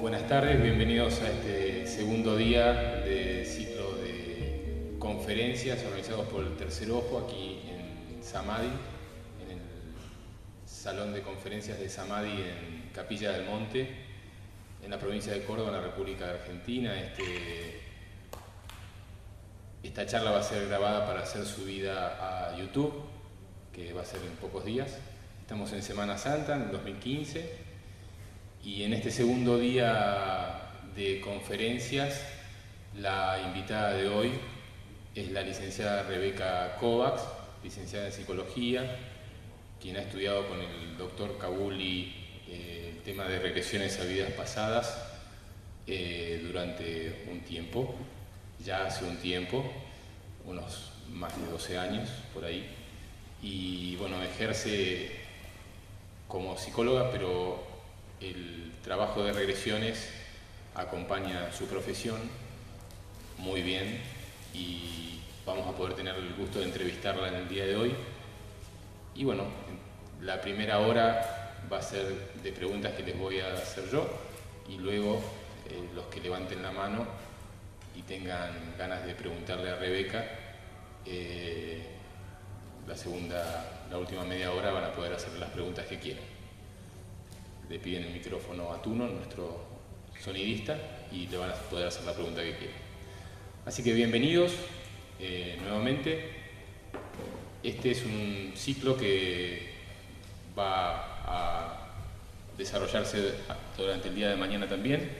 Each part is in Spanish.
Buenas tardes, bienvenidos a este segundo día del ciclo de conferencias organizados por el Tercer Ojo aquí en Samadhi, en el Salón de Conferencias de Samadhi en Capilla del Monte, en la provincia de Córdoba, en la República de Argentina. Esta charla va a ser grabada para ser subida a YouTube, que va a ser en pocos días. Estamos en Semana Santa, en el 2015. Y en este segundo día de conferencias, la invitada de hoy es la licenciada Rebeca Kovacs, licenciada en Psicología, quien ha estudiado con el doctor Kabuli el tema de regresiones a vidas pasadas durante un tiempo, ya hace un tiempo, unos más de 12 años por ahí, y bueno, ejerce como psicóloga, pero el trabajo de regresiones acompaña su profesión muy bien y vamos a poder tener el gusto de entrevistarla en el día de hoy. Y bueno, la primera hora va a ser de preguntas que les voy a hacer yo y luego los que levanten la mano y tengan ganas de preguntarle a Rebeca, la última media hora van a poder hacerle las preguntas que quieran. Le piden el micrófono a Tuno, nuestro sonidista, y le van a poder hacer la pregunta que quieran. Así que bienvenidos nuevamente. Este es un ciclo que va a desarrollarse durante el día de mañana también,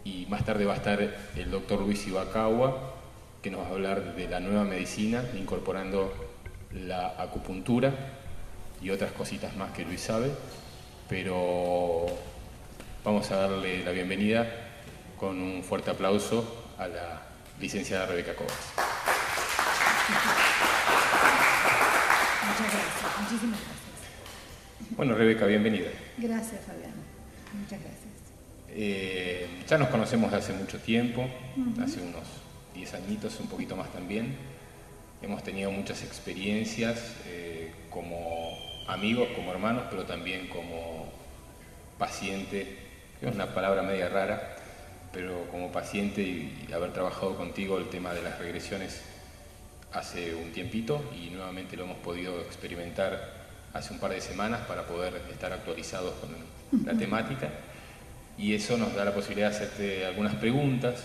y más tarde va a estar el doctor Luis Ibakawa, que nos va a hablar de la nueva medicina, incorporando la acupuntura y otras cositas más que Luis sabe. Pero vamos a darle la bienvenida con un fuerte aplauso a la licenciada Rebeca Kovacs. Muchas gracias, muchísimas gracias. Bueno, Rebeca, bienvenida. Gracias, Fabián. Muchas gracias. Ya nos conocemos de hace mucho tiempo, hace unos 10 añitos, un poquito más también. Hemos tenido muchas experiencias como amigos, como hermanos, pero también como paciente, que es una palabra media rara, pero como paciente y haber trabajado contigo el tema de las regresiones hace un tiempito y nuevamente lo hemos podido experimentar hace un par de semanas para poder estar actualizados con la temática, y eso nos da la posibilidad de hacerte algunas preguntas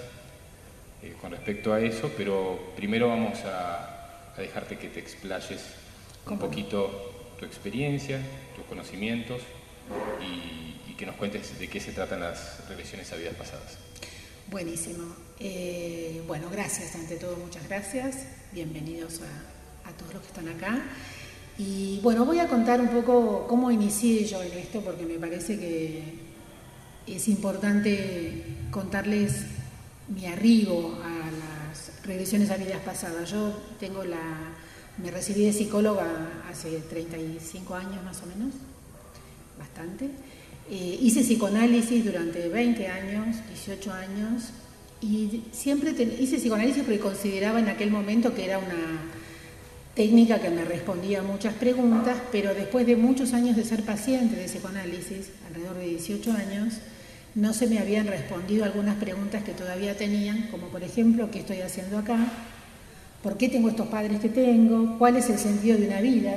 con respecto a eso, pero primero vamos a dejarte que te explayes un poquito tu experiencia, tus conocimientos y que nos cuentes de qué se tratan las regresiones a vidas pasadas. Buenísimo. Bueno, gracias, ante todo, muchas gracias. Bienvenidos a todos los que están acá. Y bueno, voy a contar un poco cómo inicié yo en esto, porque me parece que es importante contarles mi arribo a las regresiones a vidas pasadas. Yo me recibí de psicóloga hace 35 años más o menos, bastante. Hice psicoanálisis durante 20 años, 18 años, y siempre hice psicoanálisis porque consideraba en aquel momento que era una técnica que me respondía a muchas preguntas, pero después de muchos años de ser paciente de psicoanálisis, alrededor de 18 años, no se me habían respondido algunas preguntas que todavía tenían, como por ejemplo, ¿qué estoy haciendo acá? ¿Por qué tengo estos padres que tengo? ¿Cuál es el sentido de una vida?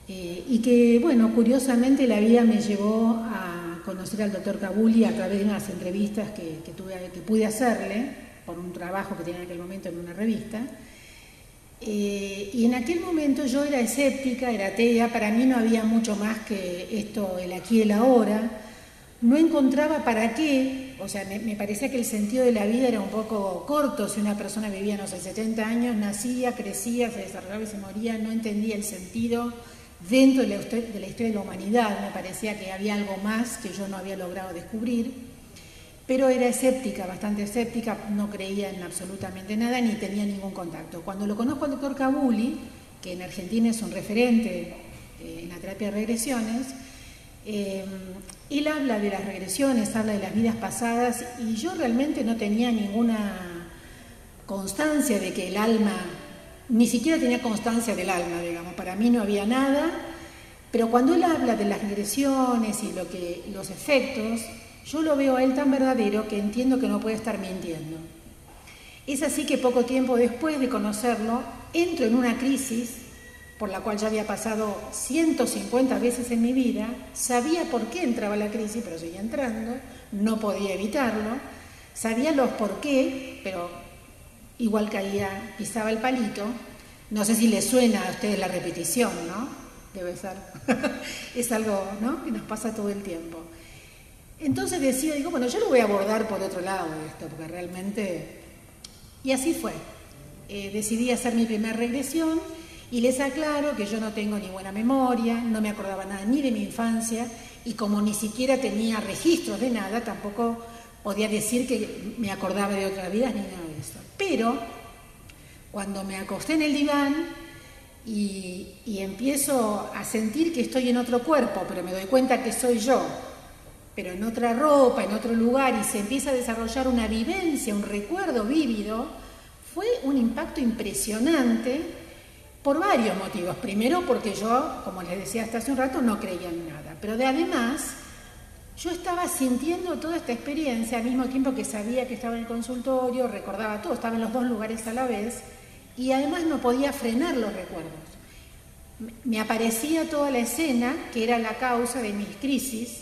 Y que, bueno, curiosamente la vida me llevó a conocer al doctor Kabuli a través de unas entrevistas que pude hacerle por un trabajo que tenía en aquel momento en una revista. Y en aquel momento yo era escéptica, era atea, para mí no había mucho más que esto, el aquí y el ahora. No encontraba para qué, o sea, me parecía que el sentido de la vida era un poco corto. Si una persona vivía, no sé, 70 años, nacía, crecía, se desarrollaba y se moría, no entendía el sentido dentro de la historia de la humanidad. Me parecía que había algo más que yo no había logrado descubrir. pero era escéptica, bastante escéptica, no creía en absolutamente nada ni tenía ningún contacto. Cuando lo conozco al doctor Cabuli, que en Argentina es un referente en la terapia de regresiones, él habla de las regresiones, habla de las vidas pasadas, y yo realmente no tenía ninguna constancia de que el alma, ni siquiera tenía constancia del alma, digamos, para mí no había nada, pero cuando él habla de las regresiones y los efectos, yo lo veo a él tan verdadero que entiendo que no puede estar mintiendo. Es así que poco tiempo después de conocerlo, entro en una crisis por la cual ya había pasado 150 veces en mi vida, sabía por qué entraba la crisis, pero seguía entrando, no podía evitarlo, sabía los por qué, pero igual caía, pisaba el palito. No sé si les suena a ustedes la repetición, ¿no? Debe ser. Es algo, ¿no?, que nos pasa todo el tiempo. Entonces digo, bueno, yo lo voy a abordar por otro lado de esto, porque realmente... Y así fue. Decidí hacer mi primera regresión y les aclaro que yo no tengo ni buena memoria, no me acordaba nada ni de mi infancia, y como ni siquiera tenía registros de nada, tampoco podía decir que me acordaba de otras vidas ni nada de eso. Pero cuando me acosté en el diván y empiezo a sentir que estoy en otro cuerpo, pero me doy cuenta que soy yo, pero en otra ropa, en otro lugar, y se empieza a desarrollar una vivencia, un recuerdo vívido, fue un impacto impresionante por varios motivos. Primero porque yo, como les decía hasta hace un rato, no creía en nada, pero además yo estaba sintiendo toda esta experiencia al mismo tiempo que sabía que estaba en el consultorio, recordaba todo, estaba en los dos lugares a la vez, y además no podía frenar los recuerdos. Me aparecía toda la escena que era la causa de mis crisis,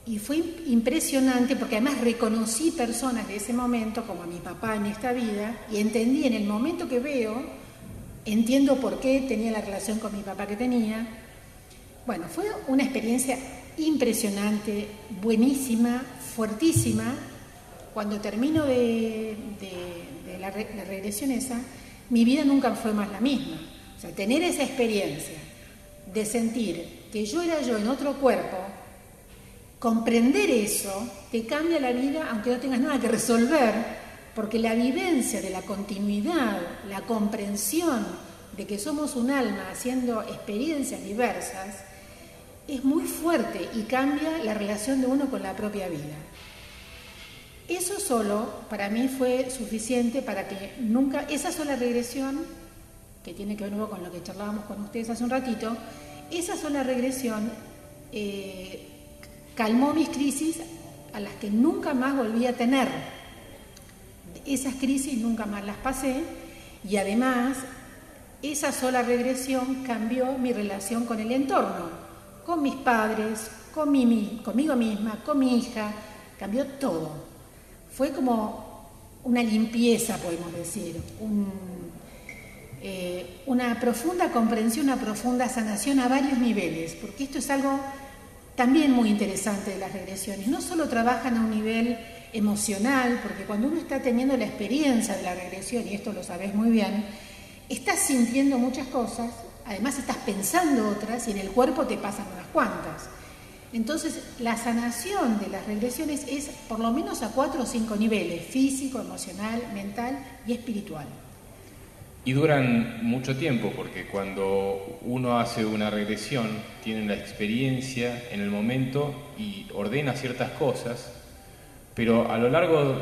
y fue impresionante porque además reconocí personas de ese momento, como a mi papá en esta vida, y entendí en el momento que veo, entiendo por qué tenía la relación con mi papá que tenía. Bueno, fue una experiencia impresionante, buenísima, fuertísima. Cuando termino de la regresión esa, mi vida nunca fue más la misma. O sea, tener esa experiencia de sentir que yo era yo en otro cuerpo, comprender eso, te cambia la vida aunque no tengas nada que resolver, porque la vivencia de la continuidad, la comprensión de que somos un alma haciendo experiencias diversas, es muy fuerte y cambia la relación de uno con la propia vida. Eso solo para mí fue suficiente para que nunca, esa sola regresión, que tiene que ver nuevo con lo que charlábamos con ustedes hace un ratito, esa sola regresión calmó mis crisis a las que nunca más volví a tener. Esas crisis nunca más las pasé, y además esa sola regresión cambió mi relación con el entorno, con mis padres, conmigo misma, con mi hija, cambió todo. Fue como una limpieza, podemos decir, una profunda comprensión, una profunda sanación a varios niveles, porque esto es algo también muy interesante de las regresiones. No solo trabajan a un nivel emocional, porque cuando uno está teniendo la experiencia de la regresión, y esto lo sabes muy bien, estás sintiendo muchas cosas, además estás pensando otras, y en el cuerpo te pasan unas cuantas. Entonces, la sanación de las regresiones es por lo menos a 4 o 5 niveles: físico, emocional, mental y espiritual. Y duran mucho tiempo, porque cuando uno hace una regresión, tiene la experiencia en el momento y ordena ciertas cosas, pero a lo largo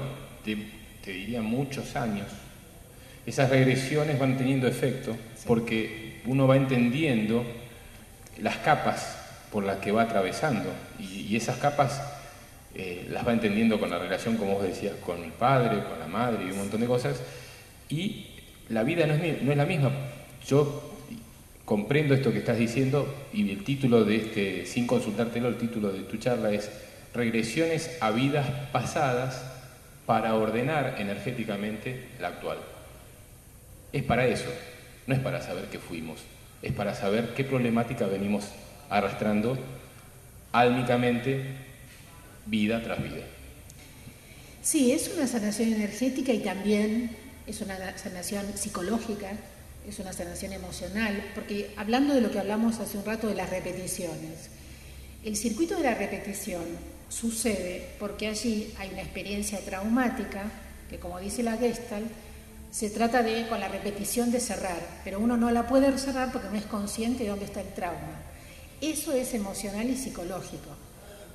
de, te diría, muchos años, esas regresiones van teniendo efecto, porque uno va entendiendo las capas por las que va atravesando, y esas capas las va entendiendo con la relación, como vos decías, con el padre, con la madre y un montón de cosas, y la vida no es la misma. Yo comprendo esto que estás diciendo, y el título de sin consultártelo, el título de tu charla es Regresiones a vidas pasadas para ordenar energéticamente la actual. Es para eso, no es para saber qué fuimos, es para saber qué problemática venimos arrastrando álmicamente, vida tras vida. Sí, es una sanación energética y también es una sanación psicológica, es una sanación emocional, porque hablando de lo que hablamos hace un rato de las repeticiones, el circuito de la repetición sucede porque allí hay una experiencia traumática que, como dice la Gestalt, se trata de, con la repetición, de cerrar, pero uno no la puede cerrar porque no es consciente de dónde está el trauma. Eso es emocional y psicológico.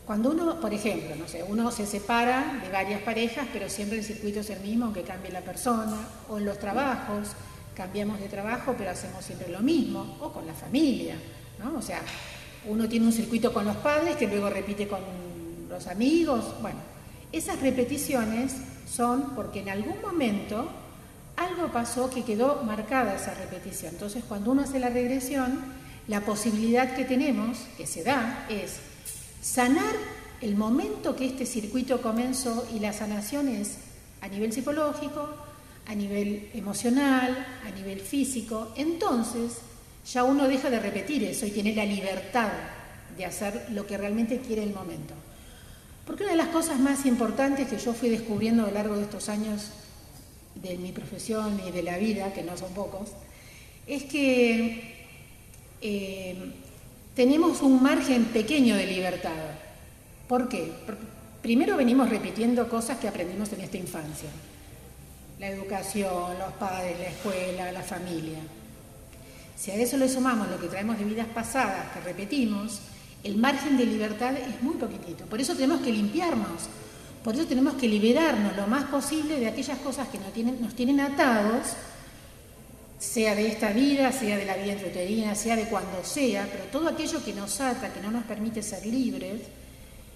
Cuando uno, por ejemplo, no sé, uno se separa de varias parejas, pero siempre el circuito es el mismo, aunque cambie la persona, o en los trabajos, cambiamos de trabajo, pero hacemos siempre lo mismo, o con la familia, ¿no? O sea, uno tiene un circuito con los padres que luego repite con los amigos. Bueno, esas repeticiones son porque en algún momento algo pasó que quedó marcada esa repetición. Entonces, cuando uno hace la regresión, la posibilidad que tenemos, que se da, es sanar el momento que este circuito comenzó, y la sanación es a nivel psicológico, a nivel emocional, a nivel físico. Entonces, ya uno deja de repetir eso y tiene la libertad de hacer lo que realmente quiere el momento. Porque una de las cosas más importantes que yo fui descubriendo a lo largo de estos años de mi profesión y de la vida, que no son pocos, es que tenemos un margen pequeño de libertad. ¿Por qué? Porque primero venimos repitiendo cosas que aprendimos en esta infancia. La educación, los padres, la escuela, la familia. Si a eso le sumamos lo que traemos de vidas pasadas, que repetimos, el margen de libertad es muy poquitito. Por eso tenemos que limpiarnos, por eso tenemos que liberarnos lo más posible de aquellas cosas que nos tienen atados, sea de esta vida, sea de la vida intrauterina, sea de cuando sea, pero todo aquello que nos ata, que no nos permite ser libres,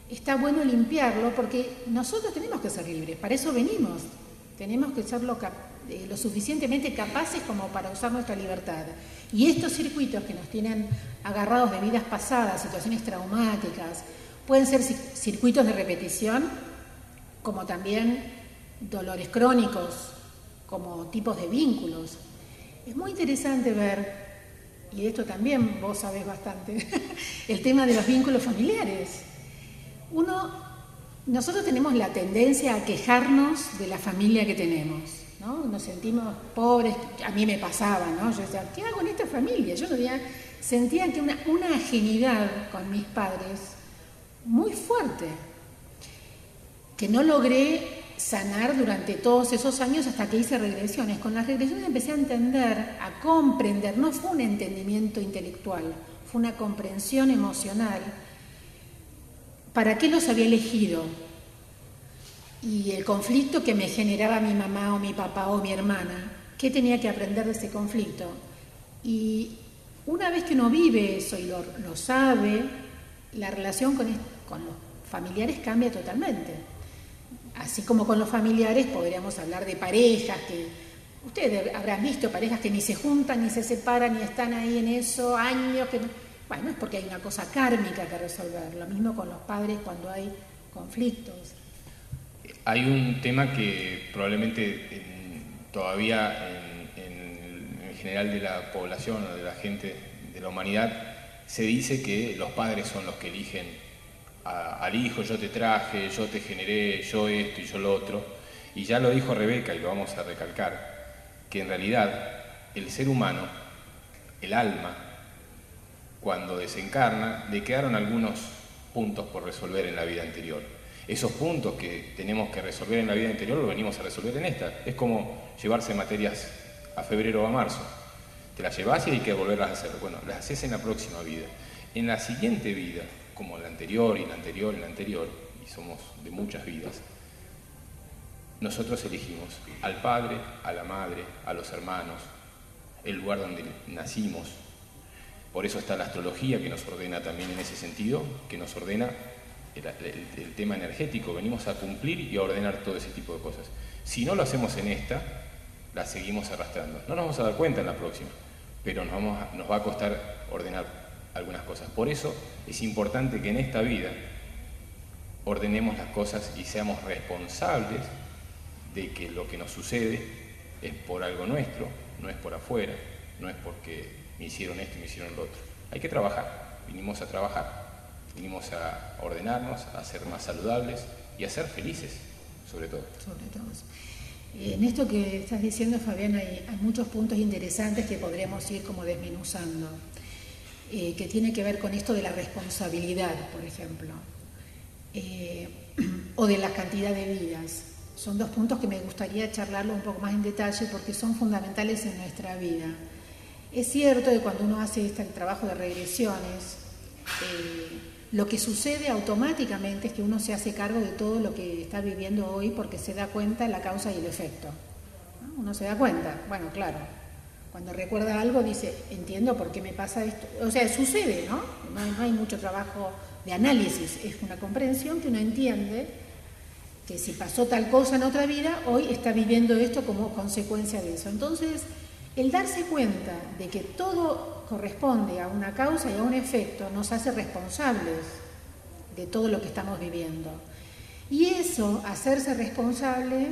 está bueno limpiarlo, porque nosotros tenemos que ser libres, para eso venimos, tenemos que ser lo suficientemente capaces como para usar nuestra libertad. Y estos circuitos que nos tienen agarrados de vidas pasadas, situaciones traumáticas, pueden ser circuitos de repetición, como también dolores crónicos, como tipos de vínculos. Es muy interesante ver, y de esto también vos sabés bastante, el tema de los vínculos familiares. Nosotros tenemos la tendencia a quejarnos de la familia que tenemos, ¿no? Nos sentimos pobres, a mí me pasaba, ¿no? Yo decía, ¿qué hago en esta familia? Yo sentía que una ajenidad con mis padres muy fuerte, que no logré sanar durante todos esos años hasta que hice regresiones. Con las regresiones empecé a entender, a comprender, no fue un entendimiento intelectual, fue una comprensión emocional. ¿Para qué los había elegido? Y el conflicto que me generaba mi mamá o mi papá o mi hermana, ¿qué tenía que aprender de ese conflicto? Y una vez que uno vive eso y lo sabe, la relación con los familiares cambia totalmente. Así como con los familiares podríamos hablar de parejas que ustedes habrán visto, parejas que ni se juntan, ni se separan, ni están ahí en eso años. Bueno, es porque hay una cosa kármica que resolver. Lo mismo con los padres cuando hay conflictos. Hay un tema que probablemente todavía en general de la población o de la gente de la humanidad se dice que los padres son los que eligen al hijo. Yo te traje, yo te generé, yo esto y yo lo otro. Y ya lo dijo Rebeca, y lo vamos a recalcar, que en realidad el ser humano, el alma, cuando desencarna, le quedaron algunos puntos por resolver en la vida anterior. Esos puntos que tenemos que resolver en la vida anterior los venimos a resolver en esta. Es como llevarse materias a febrero o a marzo. Te las llevas y hay que volverlas a hacer. Bueno, las haces en la próxima vida. En la siguiente vida, como la anterior y la anterior y la anterior, y somos de muchas vidas, nosotros elegimos al padre, a la madre, a los hermanos, el lugar donde nacimos. Por eso está la astrología, que nos ordena también en ese sentido, que nos ordena el tema energético. Venimos a cumplir y a ordenar todo ese tipo de cosas. Si no lo hacemos en esta, la seguimos arrastrando. No nos vamos a dar cuenta en la próxima, pero nos va a costar ordenar algunas cosas. Por eso es importante que en esta vida ordenemos las cosas y seamos responsables de que lo que nos sucede es por algo nuestro, no es por afuera, no es porque me hicieron esto y me hicieron lo otro. Hay que trabajar, vinimos a trabajar, vinimos a ordenarnos, a ser más saludables y a ser felices, sobre todo. Sobre todo. En esto que estás diciendo, Fabián, hay muchos puntos interesantes que podríamos ir como desmenuzando, que tiene que ver con esto de la responsabilidad, por ejemplo. o de la cantidad de vidas. Son dos puntos que me gustaría charlarlo un poco más en detalle porque son fundamentales en nuestra vida. Es cierto que cuando uno hace este trabajo de regresiones, lo que sucede automáticamente es que uno se hace cargo de todo lo que está viviendo hoy porque se da cuenta de la causa y el efecto, ¿no? Uno se da cuenta, bueno, claro, cuando recuerda algo dice, entiendo por qué me pasa esto. O sea, sucede, ¿no? No hay mucho trabajo de análisis, es una comprensión que uno entiende que si pasó tal cosa en otra vida, hoy está viviendo esto como consecuencia de eso. Entonces, el darse cuenta de que todo corresponde a una causa y a un efecto nos hace responsables de todo lo que estamos viviendo. Y eso, hacerse responsable,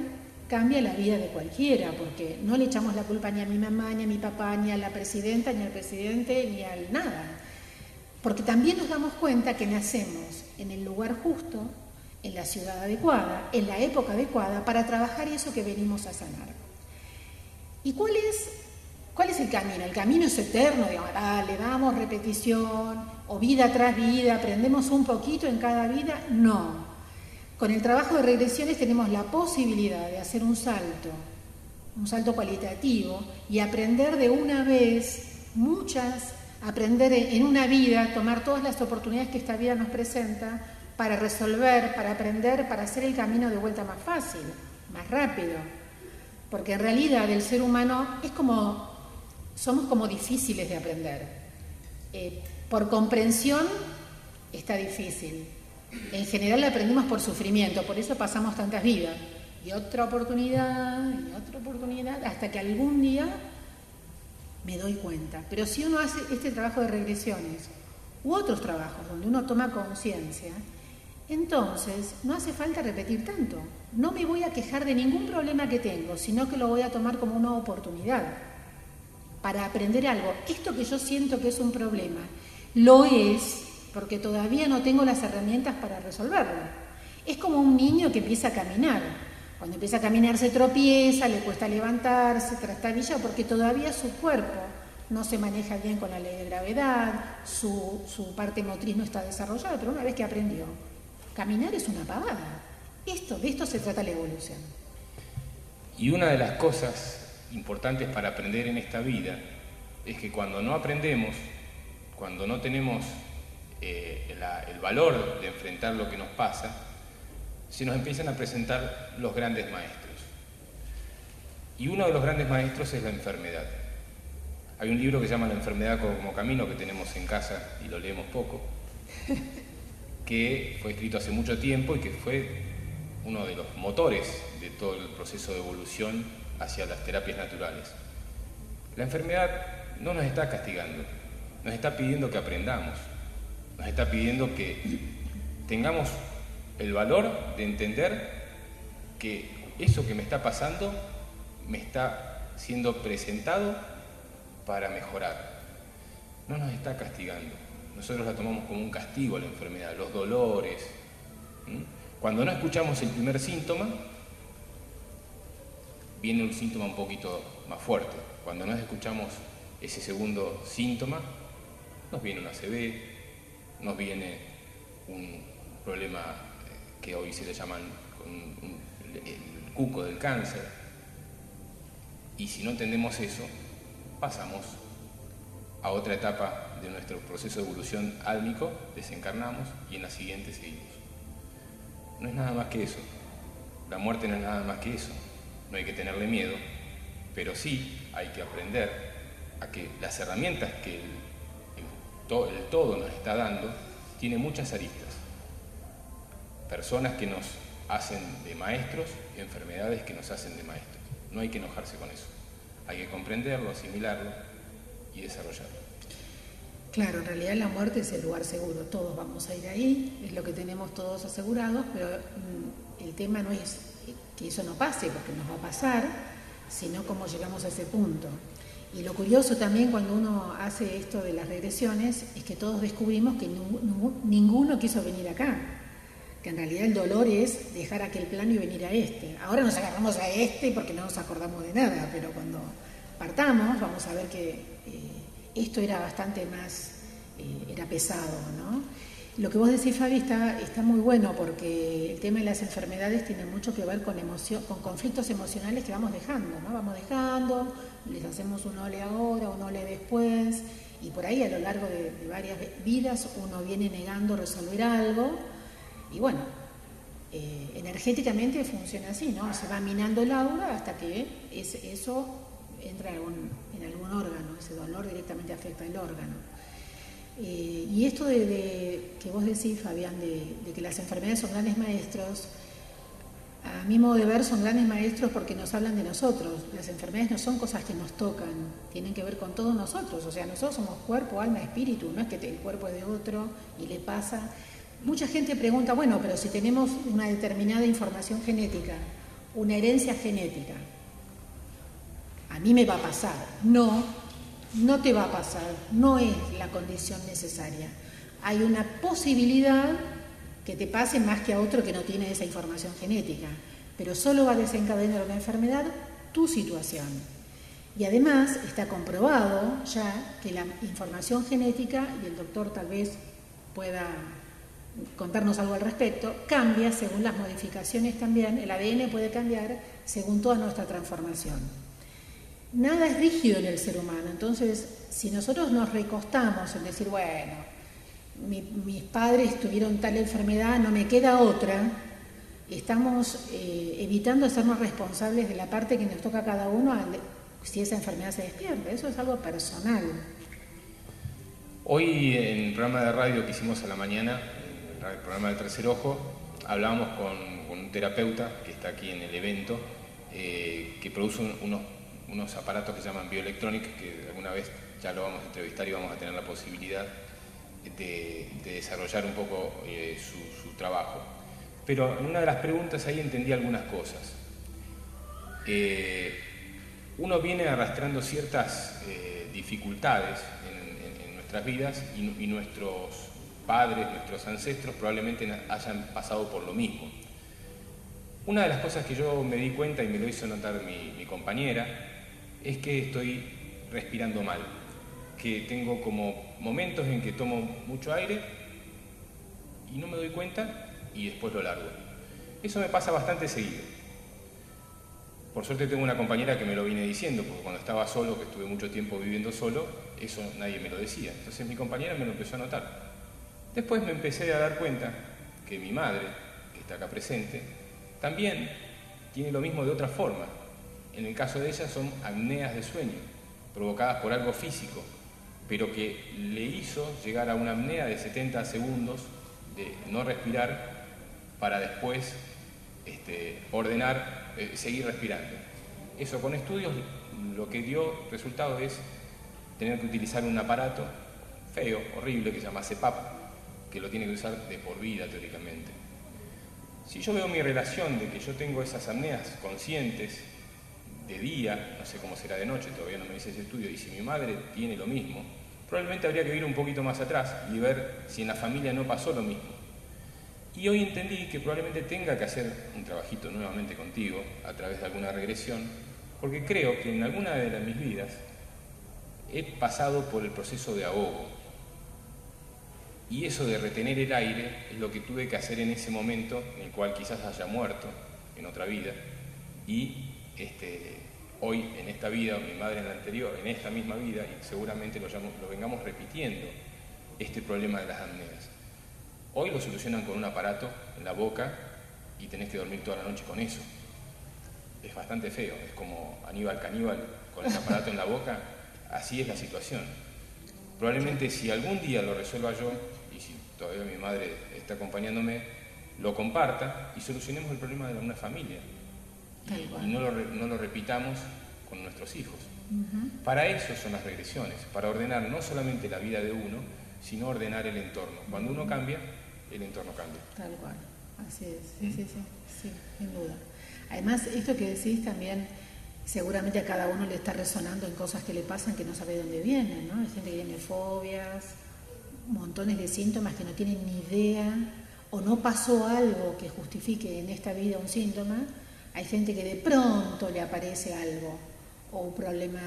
cambia la vida de cualquiera, porque no le echamos la culpa ni a mi mamá, ni a mi papá, ni a la presidenta, ni al presidente, ni al nada. Porque también nos damos cuenta que nacemos en el lugar justo, en la ciudad adecuada, en la época adecuada, para trabajar eso que venimos a sanar. ¿Y cuál es el camino? El camino es eterno, digamos, dale, vamos, repetición, o vida tras vida, aprendemos un poquito en cada vida. No. Con el trabajo de regresiones tenemos la posibilidad de hacer un salto cualitativo y aprender de una vez aprender en una vida, tomar todas las oportunidades que esta vida nos presenta para resolver, para aprender, para hacer el camino de vuelta más fácil, más rápido. Porque en realidad el ser humano somos como difíciles de aprender. Por comprensión está difícil. En general aprendimos por sufrimiento, por eso pasamos tantas vidas. Y otra oportunidad, hasta que algún día me doy cuenta. Pero si uno hace este trabajo de regresiones u otros trabajos donde uno toma conciencia, entonces no hace falta repetir tanto. No me voy a quejar de ningún problema que tengo, sino que lo voy a tomar como una oportunidad para aprender algo. Esto que yo siento que es un problema, lo es porque todavía no tengo las herramientas para resolverlo. Es como un niño que empieza a caminar. Cuando empieza a caminar se tropieza, le cuesta levantarse, trastabilla, porque todavía su cuerpo no se maneja bien con la ley de gravedad, su parte motriz no está desarrollada, pero una vez que aprendió, caminar es una pavada. De esto se trata la evolución. Y una de las cosas importantes para aprender en esta vida es que cuando no aprendemos, cuando no tenemos el valor de enfrentar lo que nos pasa, se nos empiezan a presentar los grandes maestros. Y uno de los grandes maestros es la enfermedad. Hay un libro que se llama La enfermedad como camino, que tenemos en casa y lo leemos poco, que fue escrito hace mucho tiempo y que fue uno de los motores de todo el proceso de evolución hacia las terapias naturales. La enfermedad no nos está castigando, nos está pidiendo que aprendamos, nos está pidiendo que tengamos el valor de entender que eso que me está pasando me está siendo presentado para mejorar. No nos está castigando. Nosotros la tomamos como un castigo a la enfermedad, los dolores. Cuando no escuchamos el primer síntoma, viene un síntoma un poquito más fuerte. Cuando no escuchamos ese segundo síntoma, nos viene una ACV, nos viene un problema que hoy se le llaman el cuco del cáncer. Y si no entendemos eso, pasamos a otra etapa de nuestro proceso de evolución álmico, desencarnamos y en la siguiente seguimos. No es nada más que eso. La muerte no es nada más que eso. No hay que tenerle miedo, pero sí hay que aprender a que las herramientas que el todo nos está dando tiene muchas aristas. Personas que nos hacen de maestros, enfermedades que nos hacen de maestros. No hay que enojarse con eso. Hay que comprenderlo, asimilarlo y desarrollarlo. Claro, en realidad la muerte es el lugar seguro, todos vamos a ir ahí, es lo que tenemos todos asegurados, pero el tema no es que eso no pase, porque nos va a pasar, sino cómo llegamos a ese punto. Y lo curioso también cuando uno hace esto de las regresiones es que todos descubrimos que ninguno quiso venir acá, que en realidad el dolor es dejar aquel plano y venir a este. Ahora nos agarramos a este porque no nos acordamos de nada, pero cuando partamos vamos a ver que esto era bastante más, era pesado, ¿no? lo que vos decís, Fabi, está muy bueno, porque el tema de las enfermedades tiene mucho que ver con conflictos emocionales que vamos dejando, ¿no? Vamos dejando, les hacemos un ole ahora, un ole después, y por ahí a lo largo de varias vidas uno viene negando resolver algo, y bueno, energéticamente funciona así, ¿no? Se va minando el aura hasta que eso entra en algún órgano, ese dolor directamente afecta el órgano. Y esto de que vos decís, Fabián, de que las enfermedades son grandes maestros, a mi modo de ver son grandes maestros porque nos hablan de nosotros. Las enfermedades no son cosas que nos tocan, tienen que ver con todos nosotros. O sea, nosotros somos cuerpo, alma, espíritu, no es que el cuerpo es de otro y le pasa. Mucha gente pregunta, bueno, pero si tenemos una determinada información genética, una herencia genética, ¿a mí me va a pasar? No te va a pasar, no es la condición necesaria. Hay una posibilidad que te pase más que a otro que no tiene esa información genética, pero solo va a desencadenar una enfermedad tu situación. Y además está comprobado ya que la información genética, y el doctor tal vez pueda contarnos algo al respecto, cambia según las modificaciones también, el ADN puede cambiar según toda nuestra transformación. Nada es rígido en el ser humano, entonces si nosotros nos recostamos en decir, bueno, mis padres tuvieron tal enfermedad, no me queda otra, estamos evitando hacernos responsables de la parte que nos toca a cada uno si esa enfermedad se despierta. Eso es algo personal. Hoy en el programa de radio que hicimos a la mañana, el programa del Tercer Ojo, hablábamos con un terapeuta que está aquí en el evento, que produce unos aparatos que se llaman bioelectrónicos, que alguna vez ya lo vamos a entrevistar y vamos a tener la posibilidad de desarrollar un poco su trabajo. Pero en una de las preguntas ahí entendí algunas cosas. Uno viene arrastrando ciertas dificultades en nuestras vidas y nuestros padres, nuestros ancestros probablemente hayan pasado por lo mismo. Una de las cosas que yo me di cuenta y me lo hizo notar mi compañera es que estoy respirando mal, que tengo como momentos en que tomo mucho aire y no me doy cuenta y después lo largo. Eso me pasa bastante seguido. Por suerte tengo una compañera que me lo viene diciendo, porque cuando estaba solo, que estuve mucho tiempo viviendo solo, eso nadie me lo decía. Entonces mi compañera me lo empezó a notar. Después me empecé a dar cuenta que mi madre, que está acá presente, también tiene lo mismo de otra forma. En el caso de ella son apneas de sueño, provocadas por algo físico, pero que le hizo llegar a una apnea de 70 segundos de no respirar para después seguir respirando. Eso con estudios lo que dio resultado es tener que utilizar un aparato feo, horrible, que se llama CPAP, que lo tiene que usar de por vida teóricamente. Si yo veo mi relación de que yo tengo esas apneas conscientes de día, no sé cómo será de noche, todavía no me hice ese estudio, y si mi madre tiene lo mismo, probablemente habría que ir un poquito más atrás y ver si en la familia no pasó lo mismo. Y hoy entendí que probablemente tenga que hacer un trabajito nuevamente contigo a través de alguna regresión, porque creo que en alguna de mis vidas he pasado por el proceso de ahogo. Y eso de retener el aire es lo que tuve que hacer en ese momento en el cual quizás haya muerto en otra vida. Y hoy en esta vida, o mi madre en la anterior, en esta misma vida, y seguramente lo vengamos repitiendo, este problema de las apneas. Hoy lo solucionan con un aparato en la boca y tenés que dormir toda la noche con eso. Es bastante feo, es como Aníbal Caníbal con el aparato en la boca, así es la situación. Probablemente si algún día lo resuelva yo, y si todavía mi madre está acompañándome, lo comparta y solucionemos el problema de una familia. Y no lo repitamos con nuestros hijos. Para eso son las regresiones, para ordenar no solamente la vida de uno, sino ordenar el entorno. Cuando uno cambia, el entorno cambia. Tal cual, así es, sí, sin duda. Además, esto que decís también, seguramente a cada uno le está resonando en cosas que le pasan que no sabe de dónde vienen, ¿no? Hay gente que tiene fobias, montones de síntomas que no tienen ni idea, o no pasó algo que justifique en esta vida un síntoma. Hay gente que de pronto le aparece algo, o un problema,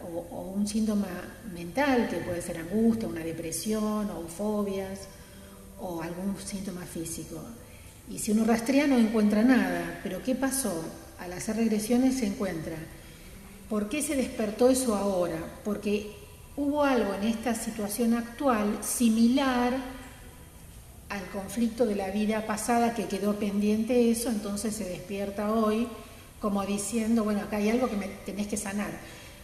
o un síntoma mental, que puede ser angustia, una depresión, o fobias, o algún síntoma físico. Y si uno rastrea no encuentra nada, pero ¿qué pasó? Al hacer regresiones se encuentra. ¿Por qué se despertó eso ahora? Porque hubo algo en esta situación actual similar al conflicto de la vida pasada que quedó pendiente eso, entonces se despierta hoy como diciendo, bueno, acá hay algo que me tenés que sanar.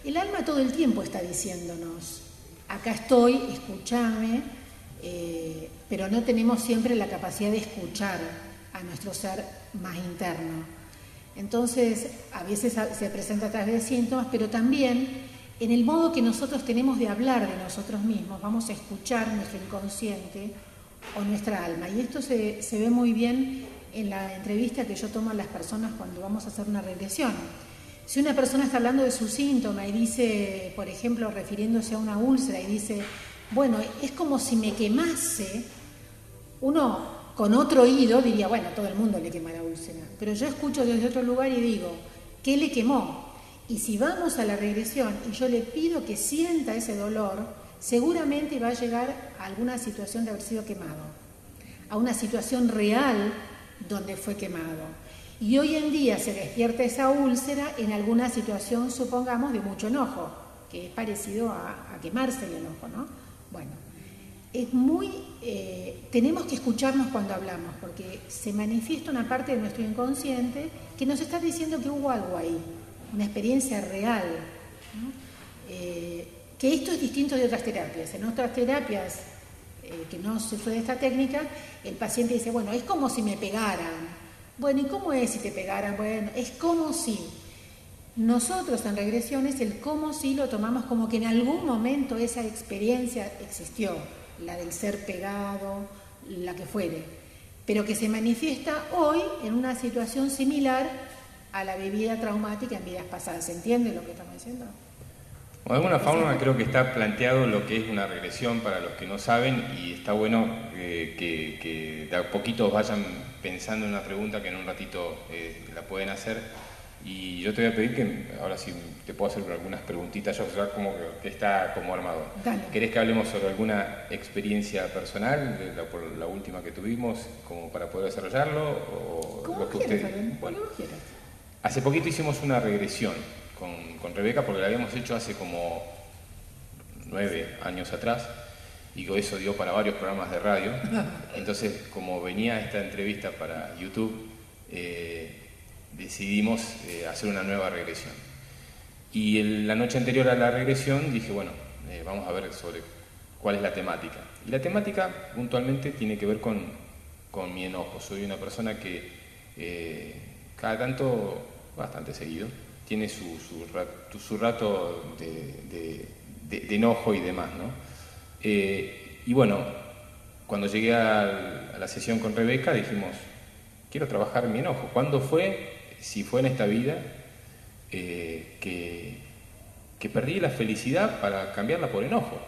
El alma todo el tiempo está diciéndonos, acá estoy, escúchame, pero no tenemos siempre la capacidad de escuchar a nuestro ser más interno. Entonces, a veces se presenta a través de síntomas, pero también en el modo que nosotros tenemos de hablar de nosotros mismos, vamos a escuchar nuestro inconsciente o nuestra alma. Y esto se ve muy bien en la entrevista que yo tomo a las personas cuando vamos a hacer una regresión. Si una persona está hablando de su síntoma y dice, por ejemplo, refiriéndose a una úlcera y dice, bueno, es como si me quemase, uno con otro oído diría, bueno, todo el mundo le quema la úlcera, pero yo escucho desde otro lugar y digo, ¿qué le quemó? Y si vamos a la regresión y yo le pido que sienta ese dolor, seguramente va a llegar a alguna situación de haber sido quemado, a una situación real donde fue quemado. Y hoy en día se despierta esa úlcera en alguna situación, supongamos, de mucho enojo, que es parecido a quemarse el enojo, ¿no? Bueno, es muy... tenemos que escucharnos cuando hablamos, porque se manifiesta una parte de nuestro inconsciente que nos está diciendo que hubo algo ahí, una experiencia real, ¿no? Que esto es distinto de otras terapias. En otras terapias que no se usa de esta técnica, el paciente dice, bueno, es como si me pegaran. Bueno, ¿y cómo es si te pegaran? Bueno, es como si. Nosotros en regresiones el como si lo tomamos como que en algún momento esa experiencia existió, la del ser pegado, la que fuere, pero que se manifiesta hoy en una situación similar a la vivida traumática en vidas pasadas. ¿Se entiende lo que estamos diciendo? De alguna forma creo que está planteado lo que es una regresión para los que no saben, y está bueno que de a poquito vayan pensando en una pregunta que en un ratito la pueden hacer. Y yo te voy a pedir que, ahora sí te puedo hacer algunas preguntitas, yo ya como que está como armado. Dale. ¿Querés que hablemos sobre alguna experiencia personal, por la última que tuvimos, como para poder desarrollarlo? O ¿Cómo lo que quieras, usted... Bueno, como quieras. Hace poquito hicimos una regresión con Rebeca, porque la habíamos hecho hace como 9 años atrás, y eso dio para varios programas de radio. Entonces, como venía esta entrevista para YouTube, decidimos hacer una nueva regresión. Y la noche anterior a la regresión dije, bueno, vamos a ver sobre cuál es la temática. Y la temática puntualmente tiene que ver con mi enojo. Soy una persona que cada tanto, bastante seguido, tiene su rato de enojo y demás, ¿no? Y bueno, cuando llegué a la sesión con Rebeca dijimos, quiero trabajar mi enojo. ¿Cuándo fue? Si fue en esta vida, que perdí la felicidad para cambiarla por enojo.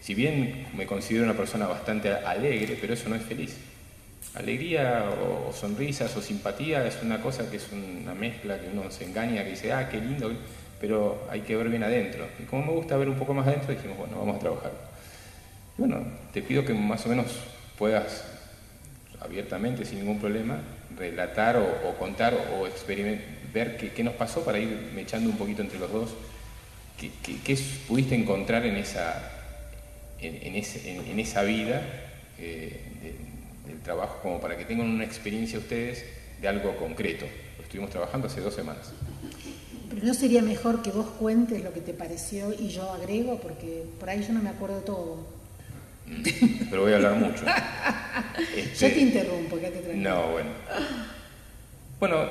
Si bien me considero una persona bastante alegre, pero eso no es feliz. Alegría o sonrisas o simpatía es una cosa que es una mezcla, que uno se engaña, que dice, qué lindo, pero hay que ver bien adentro. Y como me gusta ver un poco más adentro, dijimos, bueno, vamos a trabajar. Y bueno, te pido que más o menos puedas, abiertamente, sin ningún problema, relatar o contar o ver qué nos pasó para ir echando un poquito entre los dos. ¿Qué pudiste encontrar en esa vida del trabajo, como para que tengan una experiencia ustedes de algo concreto? Lo estuvimos trabajando hace 2 semanas. Pero ¿no sería mejor que vos cuentes lo que te pareció y yo agrego? Porque por ahí yo no me acuerdo todo. Pero voy a hablar mucho. Yo te interrumpo, quédate tranquilo. No, bueno. Bueno,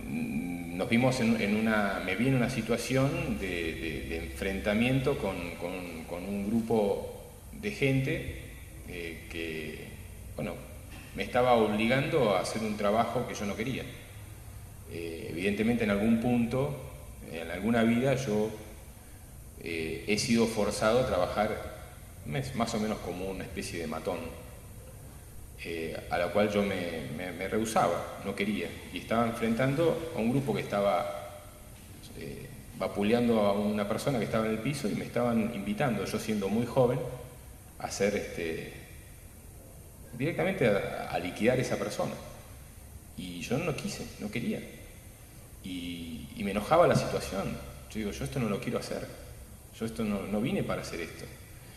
nos vimos me vi en una situación de enfrentamiento con un grupo de gente que, bueno, me estaba obligando a hacer un trabajo que yo no quería. Evidentemente en algún punto, en alguna vida, yo he sido forzado a trabajar más o menos como una especie de matón, a la cual yo me rehusaba, no quería. Y estaba enfrentando a un grupo que estaba vapuleando a una persona que estaba en el piso y me estaban invitando, yo siendo muy joven, a hacer directamente a liquidar a esa persona. Y yo no quise, no quería. Y me enojaba la situación. Yo digo, yo esto no lo quiero hacer. Yo esto no vine para hacer esto.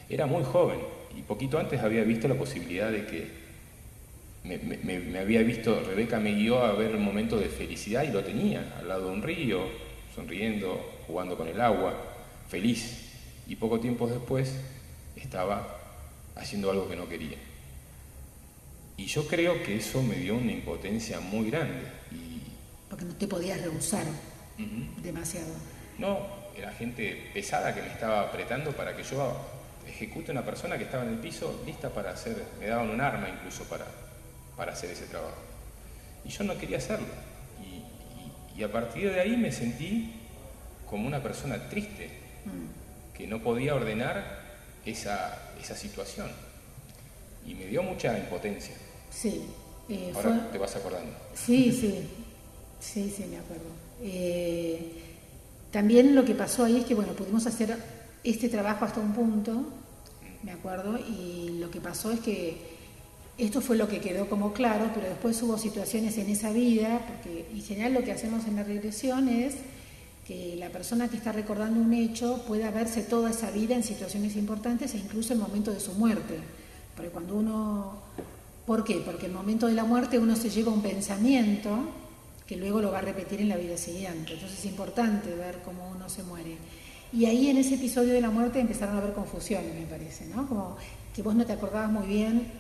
Era muy joven y poquito antes había visto la posibilidad de que me había visto, Rebeca me guió a ver un momento de felicidad y lo tenía, al lado de un río, sonriendo, jugando con el agua, feliz. Y poco tiempo después estaba haciendo algo que no quería. Y yo creo que eso me dio una impotencia muy grande. Porque no te podías rehusar demasiado. No, era gente pesada que me estaba apretando para que yo ejecute a una persona que estaba en el piso lista para hacer, me daban un arma incluso para hacer ese trabajo. Y yo no quería hacerlo. Y a partir de ahí me sentí como una persona triste, que no podía ordenar esa situación. Y me dio mucha impotencia. Sí. Ahora te vas acordando. Sí, me acuerdo. También lo que pasó ahí es que, bueno, pudimos hacer este trabajo hasta un punto, me acuerdo, y lo que pasó es que esto fue lo que quedó como claro, pero después hubo situaciones en esa vida, porque en general lo que hacemos en la regresión es que la persona que está recordando un hecho pueda verse toda esa vida en situaciones importantes e incluso el momento de su muerte. Porque cuando uno... ¿Por qué? Porque el momento de la muerte uno se lleva un pensamiento que luego lo va a repetir en la vida siguiente. Entonces es importante ver cómo uno se muere. Y ahí en ese episodio de la muerte empezaron a haber confusiones, me parece, ¿no? Como que vos no te acordabas muy bien,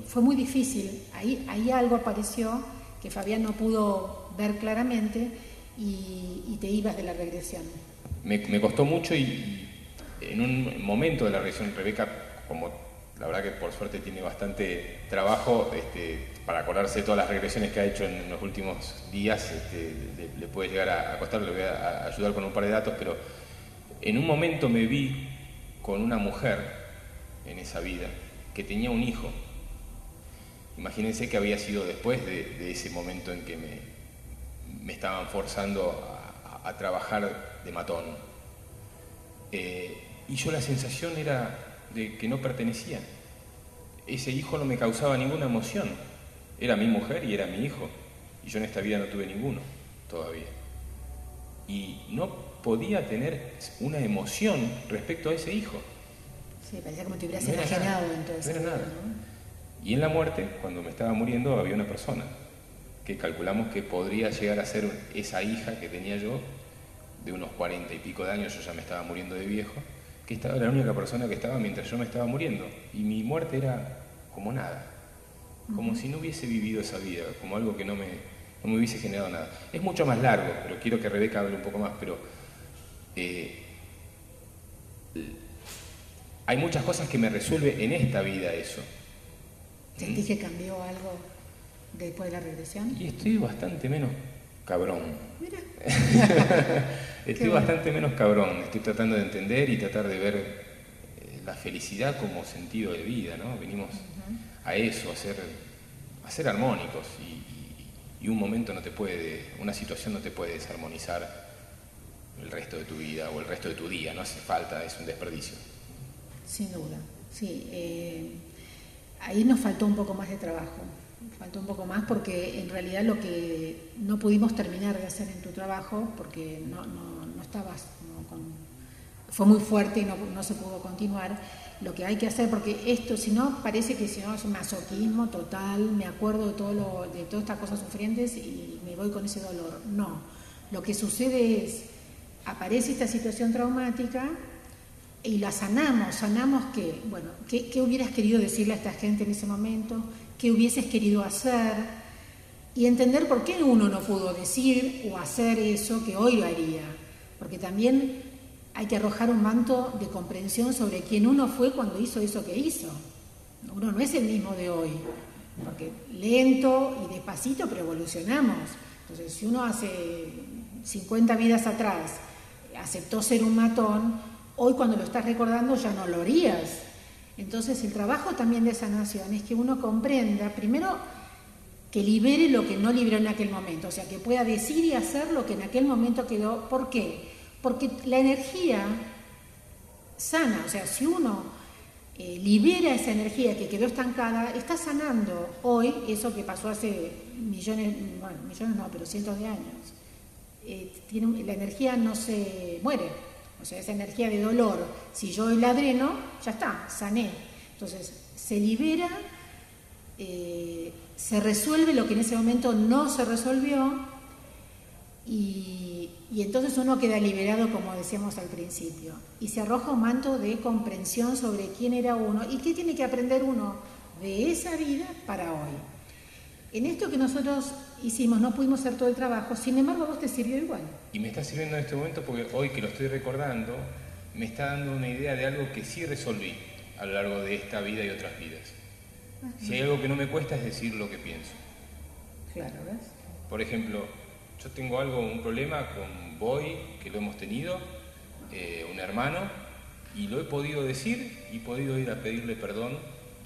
fue muy difícil. Ahí algo apareció que Fabián no pudo ver claramente y te ibas de la regresión. Me costó mucho y en un momento de la regresión, Rebeca, como la verdad que por suerte tiene bastante trabajo para acordarse de todas las regresiones que ha hecho en los últimos días, le puede llegar a costar, le voy a ayudar con un par de datos, pero en un momento me vi con una mujer en esa vida que tenía un hijo. Imagínense que había sido después de ese momento en que me estaban forzando a trabajar de matón. Y yo la sensación era de que no pertenecía. Ese hijo no me causaba ninguna emoción. Era mi mujer y era mi hijo. Y yo en esta vida no tuve ninguno todavía. Y no podía tener una emoción respecto a ese hijo. Sí, parecía como te hubieras enajenado entonces. No era nada. Y en la muerte, cuando me estaba muriendo, había una persona que calculamos que podría llegar a ser esa hija que tenía yo, de unos 40 y pico de años, yo ya me estaba muriendo de viejo, que era la única persona que estaba mientras yo me estaba muriendo. Y mi muerte era como nada, como si no hubiese vivido esa vida, como algo que no me hubiese generado nada. Es mucho más largo, pero quiero que Rebeca hable un poco más, pero hay muchas cosas que me resuelve en esta vida eso. ¿Sentís que cambió algo después de la regresión? Y estoy bastante menos cabrón. Mira. Estoy bastante menos cabrón. Estoy tratando de entender y tratar de ver la felicidad como sentido de vida, ¿no? Venimos a eso, a ser armónicos y un momento una situación no te puede desarmonizar el resto de tu vida o el resto de tu día. No hace falta, es un desperdicio. Sin duda, sí. Ahí nos faltó un poco más de trabajo. Faltó un poco más porque en realidad lo que no pudimos terminar de hacer en tu trabajo, porque no estabas, fue muy fuerte y no se pudo continuar, lo que hay que hacer, porque esto, si no, parece que si no es un masoquismo total, me acuerdo de todas estas cosas sufrientes y me voy con ese dolor. No, lo que sucede es, aparece esta situación traumática y la sanamos que, bueno, ¿qué hubieras querido decirle a esta gente en ese momento? ¿Qué hubieses querido hacer? Y entender por qué uno no pudo decir o hacer eso que hoy lo haría. Porque también hay que arrojar un manto de comprensión sobre quién uno fue cuando hizo eso que hizo. Uno no es el mismo de hoy, porque lento y despacito, pero evolucionamos. Entonces, si uno hace 50 vidas atrás aceptó ser un matón, hoy cuando lo estás recordando ya no lo harías. Entonces el trabajo también de sanación es que uno comprenda, primero, que libere lo que no liberó en aquel momento, o sea, que pueda decir y hacer lo que en aquel momento quedó. ¿Por qué? Porque la energía sana, o sea, si uno libera esa energía que quedó estancada, está sanando hoy eso que pasó hace millones no, pero cientos de años. La energía no se muere, o sea, esa energía de dolor, si yo la dreno, ya está, sané. Entonces, se libera, se resuelve lo que en ese momento no se resolvió, y entonces uno queda liberado, como decíamos al principio, y se arroja un manto de comprensión sobre quién era uno y qué tiene que aprender uno de esa vida para hoy. En esto que nosotros hicimos no pudimos hacer todo el trabajo, sin embargo a vos te sirvió igual. Y me está sirviendo en este momento porque hoy que lo estoy recordando, me está dando una idea de algo que sí resolví a lo largo de esta vida y otras vidas. Ajá. Si hay algo que no me cuesta es decir lo que pienso. Claro, ¿ves? Por ejemplo, yo tengo un problema con Boy, que lo hemos tenido, un hermano, y lo he podido decir y podido ir a pedirle perdón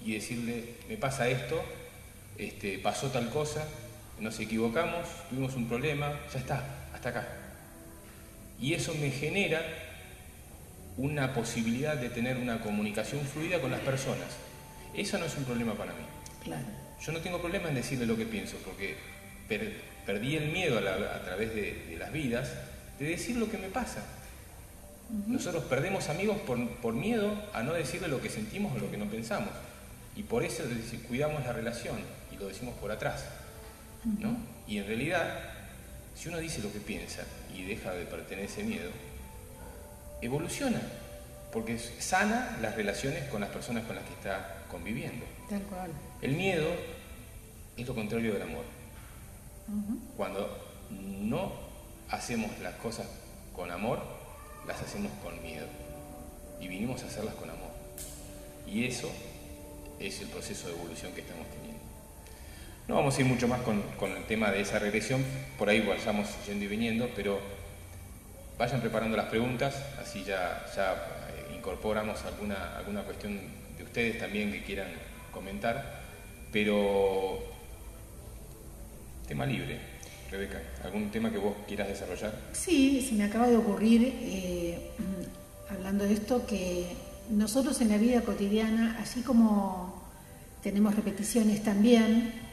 y decirle, me pasa esto, pasó tal cosa, nos equivocamos, tuvimos un problema, ya está, hasta acá. Y eso me genera una posibilidad de tener una comunicación fluida con las personas. Eso no es un problema para mí. Claro. Yo no tengo problema en decirle lo que pienso, porque perdí el miedo a través de las vidas de decir lo que me pasa. Uh-huh. Nosotros perdemos amigos por miedo a no decirle lo que sentimos o lo que no pensamos. Y por eso cuidamos la relación y lo decimos por atrás, ¿no? Y en realidad, si uno dice lo que piensa y deja de pertenecer ese miedo, evoluciona, porque sana las relaciones con las personas con las que está conviviendo. Tal cual. El miedo es lo contrario del amor. Uh-huh. Cuando no hacemos las cosas con amor, las hacemos con miedo. Y vinimos a hacerlas con amor. Y eso es el proceso de evolución que estamos teniendo. No vamos a ir mucho más con el tema de esa regresión, por ahí vayamos yendo y viniendo, pero vayan preparando las preguntas, así ya incorporamos alguna cuestión de ustedes también que quieran comentar, pero tema libre. Rebeca, ¿algún tema que vos quieras desarrollar? Sí, se me acaba de ocurrir, hablando de esto, que nosotros en la vida cotidiana, así como tenemos repeticiones también,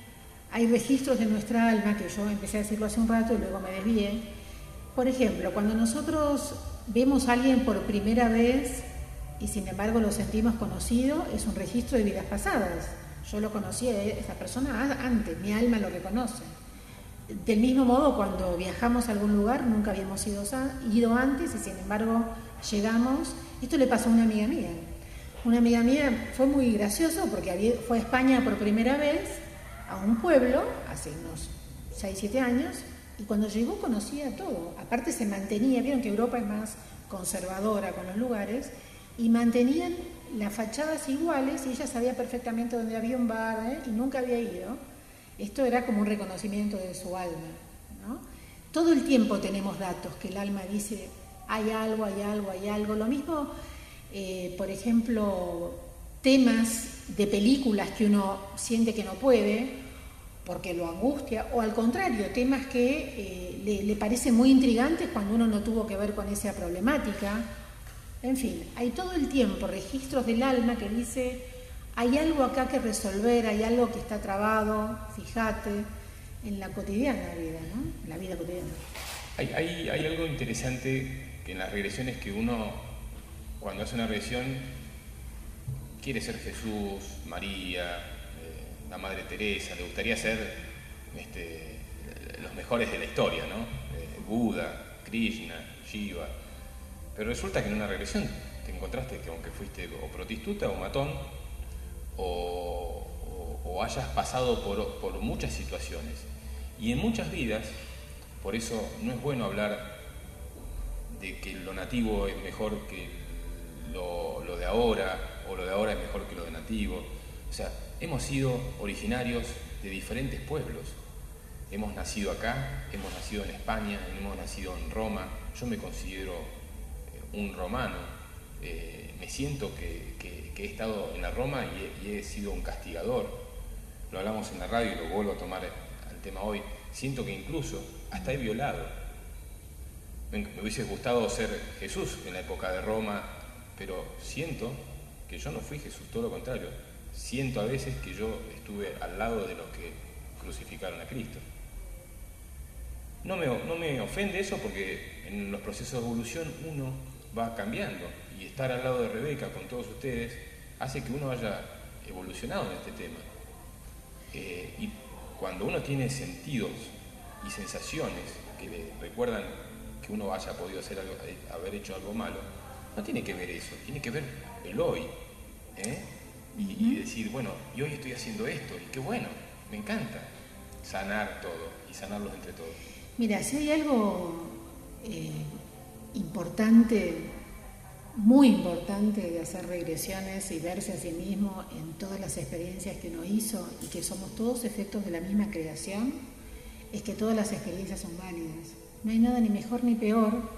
hay registros de nuestra alma, que yo empecé a decirlo hace un rato y luego me desvié. Por ejemplo, cuando nosotros vemos a alguien por primera vez y sin embargo lo sentimos conocido, es un registro de vidas pasadas. Yo lo conocí a esa persona antes, mi alma lo reconoce. Del mismo modo, cuando viajamos a algún lugar, nunca habíamos ido antes y sin embargo llegamos. Esto le pasó a una amiga mía. Una amiga mía fue muy gracioso porque fue a España por primera vez, a un pueblo, hace unos 6-7 años, y cuando llegó conocía todo. Aparte se mantenía, vieron que Europa es más conservadora con los lugares, y mantenían las fachadas iguales y ella sabía perfectamente dónde había un bar, y nunca había ido. Esto era como un reconocimiento de su alma, ¿no? Todo el tiempo tenemos datos que el alma dice, hay algo, hay algo, hay algo. Lo mismo, por ejemplo, temas de películas que uno siente que no puede, porque lo angustia, o al contrario, temas que le parecen muy intrigantes cuando uno no tuvo que ver con esa problemática. En fin, hay todo el tiempo registros del alma que dice, hay algo acá que resolver, hay algo que está trabado, fíjate, en la cotidiana vida, ¿no? En la vida cotidiana. Hay algo interesante que en las regresiones, que uno, cuando hace una regresión, quiere ser Jesús, María, la Madre Teresa, le gustaría ser los mejores de la historia, ¿no? Buda, Krishna, Shiva. Pero resulta que en una regresión te encontraste que aunque fuiste o prostituta o matón, o hayas pasado por muchas situaciones y en muchas vidas, por eso no es bueno hablar de que lo nativo es mejor que lo de ahora, o lo de ahora es mejor que lo de nativo. O sea, hemos sido originarios de diferentes pueblos. Hemos nacido acá, hemos nacido en España, hemos nacido en Roma. Yo me considero un romano. Me siento que he estado en la Roma y he sido un castigador. Lo hablamos en la radio y lo vuelvo a tomar al tema hoy. Siento que incluso hasta he violado. Me hubiese gustado ser Jesús en la época de Roma, pero siento que yo no fui Jesús, todo lo contrario. Siento a veces que yo estuve al lado de los que crucificaron a Cristo. No me ofende eso porque en los procesos de evolución uno va cambiando, y estar al lado de Rebeca con todos ustedes hace que uno haya evolucionado en este tema. Y cuando uno tiene sentidos y sensaciones que le recuerdan que uno haya podido haber hecho algo malo, no tiene que ver eso, tiene que ver el hoy. Y decir, bueno, y hoy estoy haciendo esto, y qué bueno, me encanta sanar todo y sanarlos entre todos. Mira, si hay algo importante, muy importante de hacer regresiones y verse a sí mismo en todas las experiencias que uno hizo y que somos todos efectos de la misma creación, es que todas las experiencias son válidas. No hay nada ni mejor ni peor.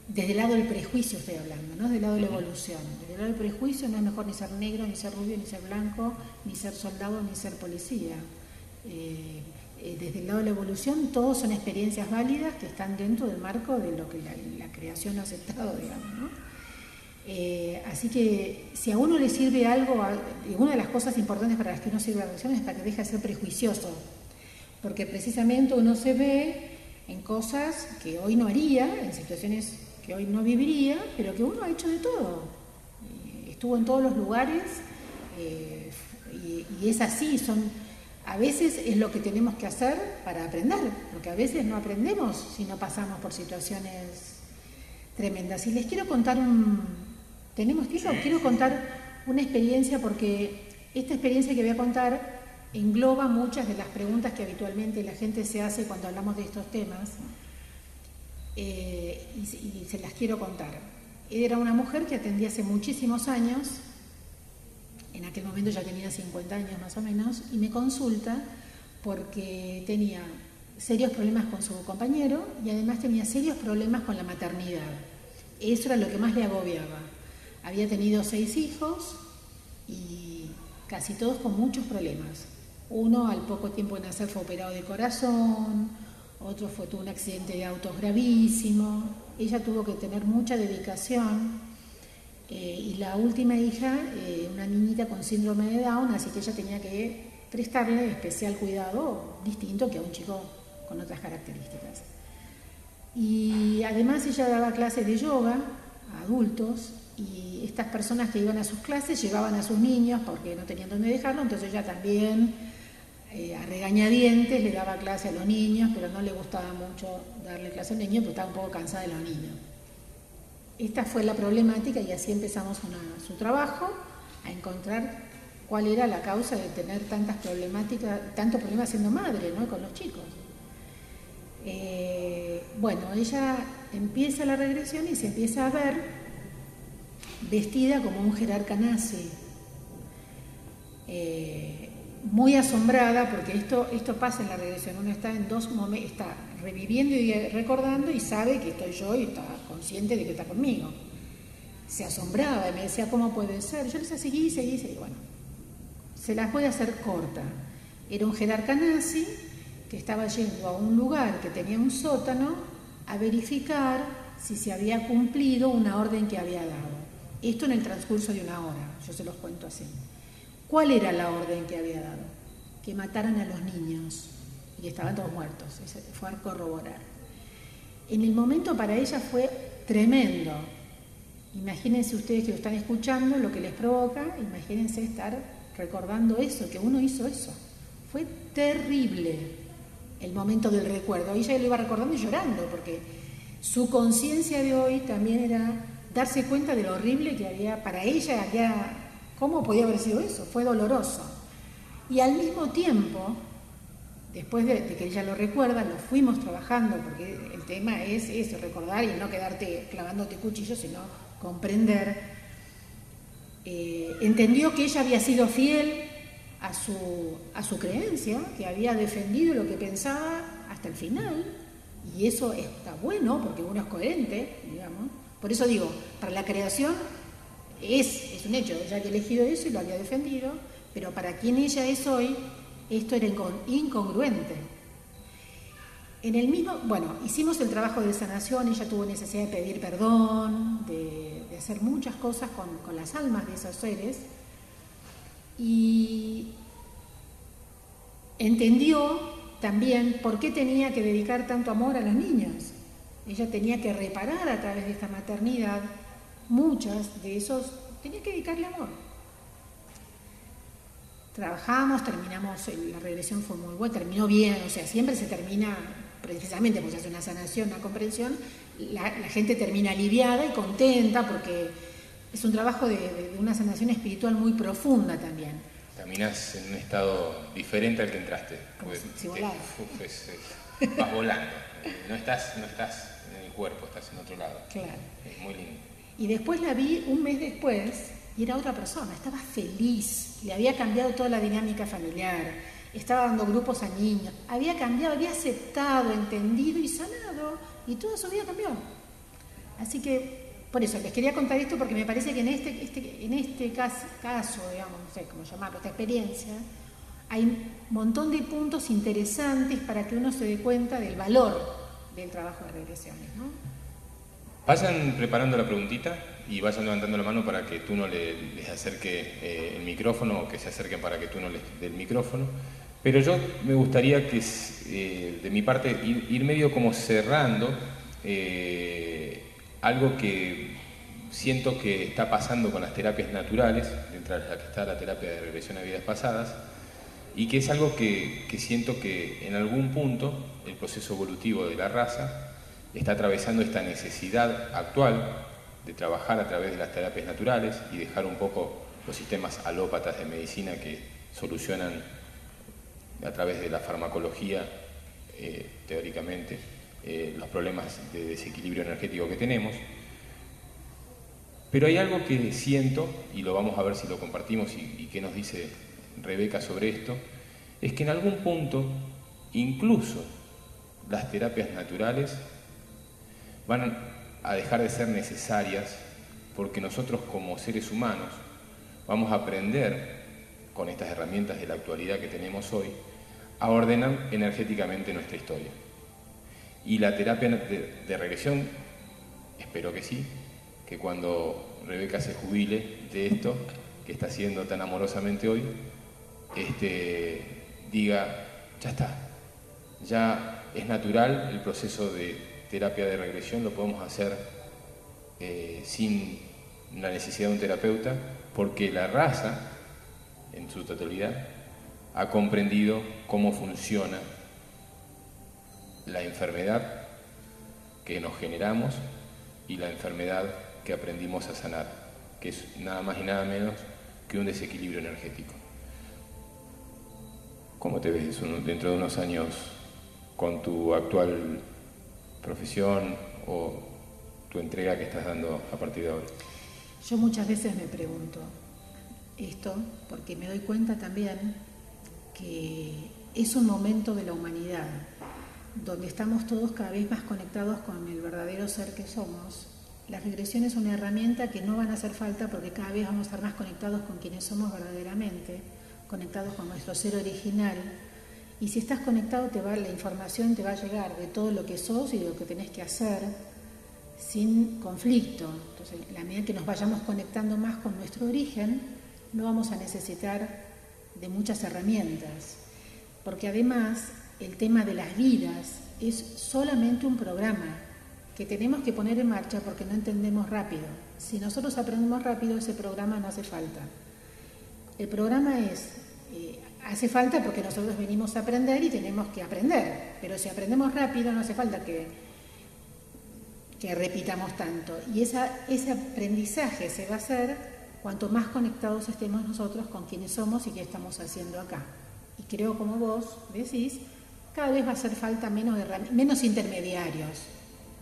Desde el lado del prejuicio estoy hablando, no del lado de la evolución. Desde el lado del prejuicio no es mejor ni ser negro, ni ser rubio, ni ser blanco, ni ser soldado, ni ser policía. Desde el lado de la evolución, todos son experiencias válidas que están dentro del marco de lo que la creación ha aceptado, digamos, ¿no? Así que si a uno le sirve algo, y una de las cosas importantes para las que uno sirve a la regresión es para que deje de ser prejuicioso, porque precisamente uno se ve en cosas que hoy no haría, en situaciones que hoy no viviría, pero que uno ha hecho de todo. Estuvo en todos los lugares y es así, a veces es lo que tenemos que hacer para aprender, porque a veces no aprendemos si no pasamos por situaciones tremendas. Y les quiero contar ¿tenemos tiempo? Quiero contar una experiencia, porque esta experiencia que voy a contar engloba muchas de las preguntas que habitualmente la gente se hace cuando hablamos de estos temas. Y se las quiero contar. Era una mujer que atendía hace muchísimos años, en aquel momento ya tenía 50 años más o menos, y me consulta porque tenía serios problemas con su compañero y además tenía serios problemas con la maternidad. Eso era lo que más le agobiaba. Había tenido 6 hijos y casi todos con muchos problemas. Uno al poco tiempo de nacer fue operado de corazón, otro tuvo un accidente de auto gravísimo. Ella tuvo que tener mucha dedicación y la última hija, una niñita con síndrome de Down, así que ella tenía que prestarle especial cuidado, distinto que a un chico con otras características. Y además ella daba clases de yoga a adultos, y estas personas que iban a sus clases llevaban a sus niños porque no tenían dónde dejarlo, entonces ella también a regañadientes le daba clase a los niños, pero no le gustaba mucho darle clase a los niños porque estaba un poco cansada de los niños. Esta fue la problemática y así empezamos su trabajo, a encontrar cuál era la causa de tener tantas problemáticas, tantos problemas siendo madre, ¿no?, con los chicos. Bueno, ella empieza la regresión y se empieza a ver vestida como un jerarca nazi, muy asombrada, porque esto pasa en la regresión. Uno está en dos momentos, está reviviendo y recordando y sabe que estoy yo y está consciente de que está conmigo. Se asombraba y me decía, ¿cómo puede ser? Yo les seguí, y bueno, se las voy a hacer corta. Era un jerarca nazi que estaba yendo a un lugar que tenía un sótano a verificar si se había cumplido una orden que había dado. Esto en el transcurso de una hora, yo se los cuento así. ¿Cuál era la orden que había dado? Que mataran a los niños, y que estaban todos muertos. Fue a corroborar. En el momento para ella fue tremendo. Imagínense ustedes que lo están escuchando, lo que les provoca, imagínense estar recordando eso, que uno hizo eso. Fue terrible el momento del recuerdo. Ella lo iba recordando y llorando, porque su conciencia de hoy también era darse cuenta de lo horrible que había para ella, cómo podía haber sido eso. Fue doloroso. Y al mismo tiempo, después de que ella lo recuerda, lo fuimos trabajando, porque el tema es eso, recordar y no quedarte clavándote cuchillos, sino comprender. Entendió que ella había sido fiel a su creencia, que había defendido lo que pensaba hasta el final, y eso está bueno porque uno es coherente, digamos. Por eso digo, para la creación es un hecho, ella había elegido eso y lo había defendido, pero para quien ella es hoy, esto era incongruente. en el mismo, bueno, hicimos el trabajo de sanación, ella tuvo necesidad de pedir perdón, de hacer muchas cosas con las almas de esos seres, y entendió también por qué tenía que dedicar tanto amor a los niños. Ella tenía que reparar a través de esta maternidad muchas de esos, tenía que dedicarle amor. Trabajamos, terminamos, la regresión fue muy buena, terminó bien, o sea, siempre se termina, precisamente porque se hace una sanación, una comprensión, la gente termina aliviada y contenta porque es un trabajo de una sanación espiritual muy profunda también. Terminás en un estado diferente al que entraste. Como si volara. Vas volando, no estás en el cuerpo, estás en otro lado. Claro. Es muy lindo. Y después la vi un mes después y era otra persona, estaba feliz, le había cambiado toda la dinámica familiar, estaba dando grupos a niños, había cambiado, había aceptado, entendido y sanado, y toda su vida cambió. Así que, por eso, les quería contar esto porque me parece que en este caso, digamos, no sé cómo llamarlo, esta experiencia, hay un montón de puntos interesantes para que uno se dé cuenta del valor del trabajo de regresiones, ¿no? Vayan preparando la preguntita y vayan levantando la mano para que tú no les acerque el micrófono o que se acerquen para que tú no les dé el micrófono. Pero yo me gustaría que, de mi parte, ir medio como cerrando algo que siento que está pasando con las terapias naturales, dentro de las que está la terapia de regresión a vidas pasadas, y que es algo que siento que en algún punto el proceso evolutivo de la raza está atravesando esta necesidad actual de trabajar a través de las terapias naturales y dejar un poco los sistemas alópatas de medicina que solucionan a través de la farmacología, teóricamente, los problemas de desequilibrio energético que tenemos. Pero hay algo que siento, y lo vamos a ver si lo compartimos y qué nos dice Rebeca sobre esto, es que en algún punto, incluso las terapias naturales van a dejar de ser necesarias porque nosotros como seres humanos vamos a aprender con estas herramientas de la actualidad que tenemos hoy a ordenar energéticamente nuestra historia. Y la terapia de regresión, espero que sí, que cuando Rebeca se jubile de esto que está haciendo tan amorosamente hoy, diga, ya está, ya es natural el proceso de terapia de regresión, lo podemos hacer sin la necesidad de un terapeuta, porque la raza, en su totalidad, ha comprendido cómo funciona la enfermedad que nos generamos y la enfermedad que aprendimos a sanar, que es nada más y nada menos que un desequilibrio energético. ¿Cómo te ves dentro de unos años con tu actual profesión o tu entrega que estás dando a partir de ahora? Yo muchas veces me pregunto esto porque me doy cuenta también que es un momento de la humanidad donde estamos todos cada vez más conectados con el verdadero ser que somos. La regresión es una herramienta que no van a hacer falta porque cada vez vamos a estar más conectados con quienes somos verdaderamente, conectados con nuestro ser original. Y si estás conectado, la información te va a llegar de todo lo que sos y de lo que tenés que hacer sin conflicto. Entonces, a la medida que nos vayamos conectando más con nuestro origen, no vamos a necesitar de muchas herramientas. Porque además, el tema de las vidas es solamente un programa que tenemos que poner en marcha porque no entendemos rápido. Si nosotros aprendemos rápido, ese programa no hace falta. El programa hace falta porque nosotros venimos a aprender y tenemos que aprender, pero si aprendemos rápido no hace falta que repitamos tanto. Y ese aprendizaje se va a hacer cuanto más conectados estemos nosotros con quienes somos y qué estamos haciendo acá. Y creo, como vos decís, cada vez va a hacer falta menos intermediarios,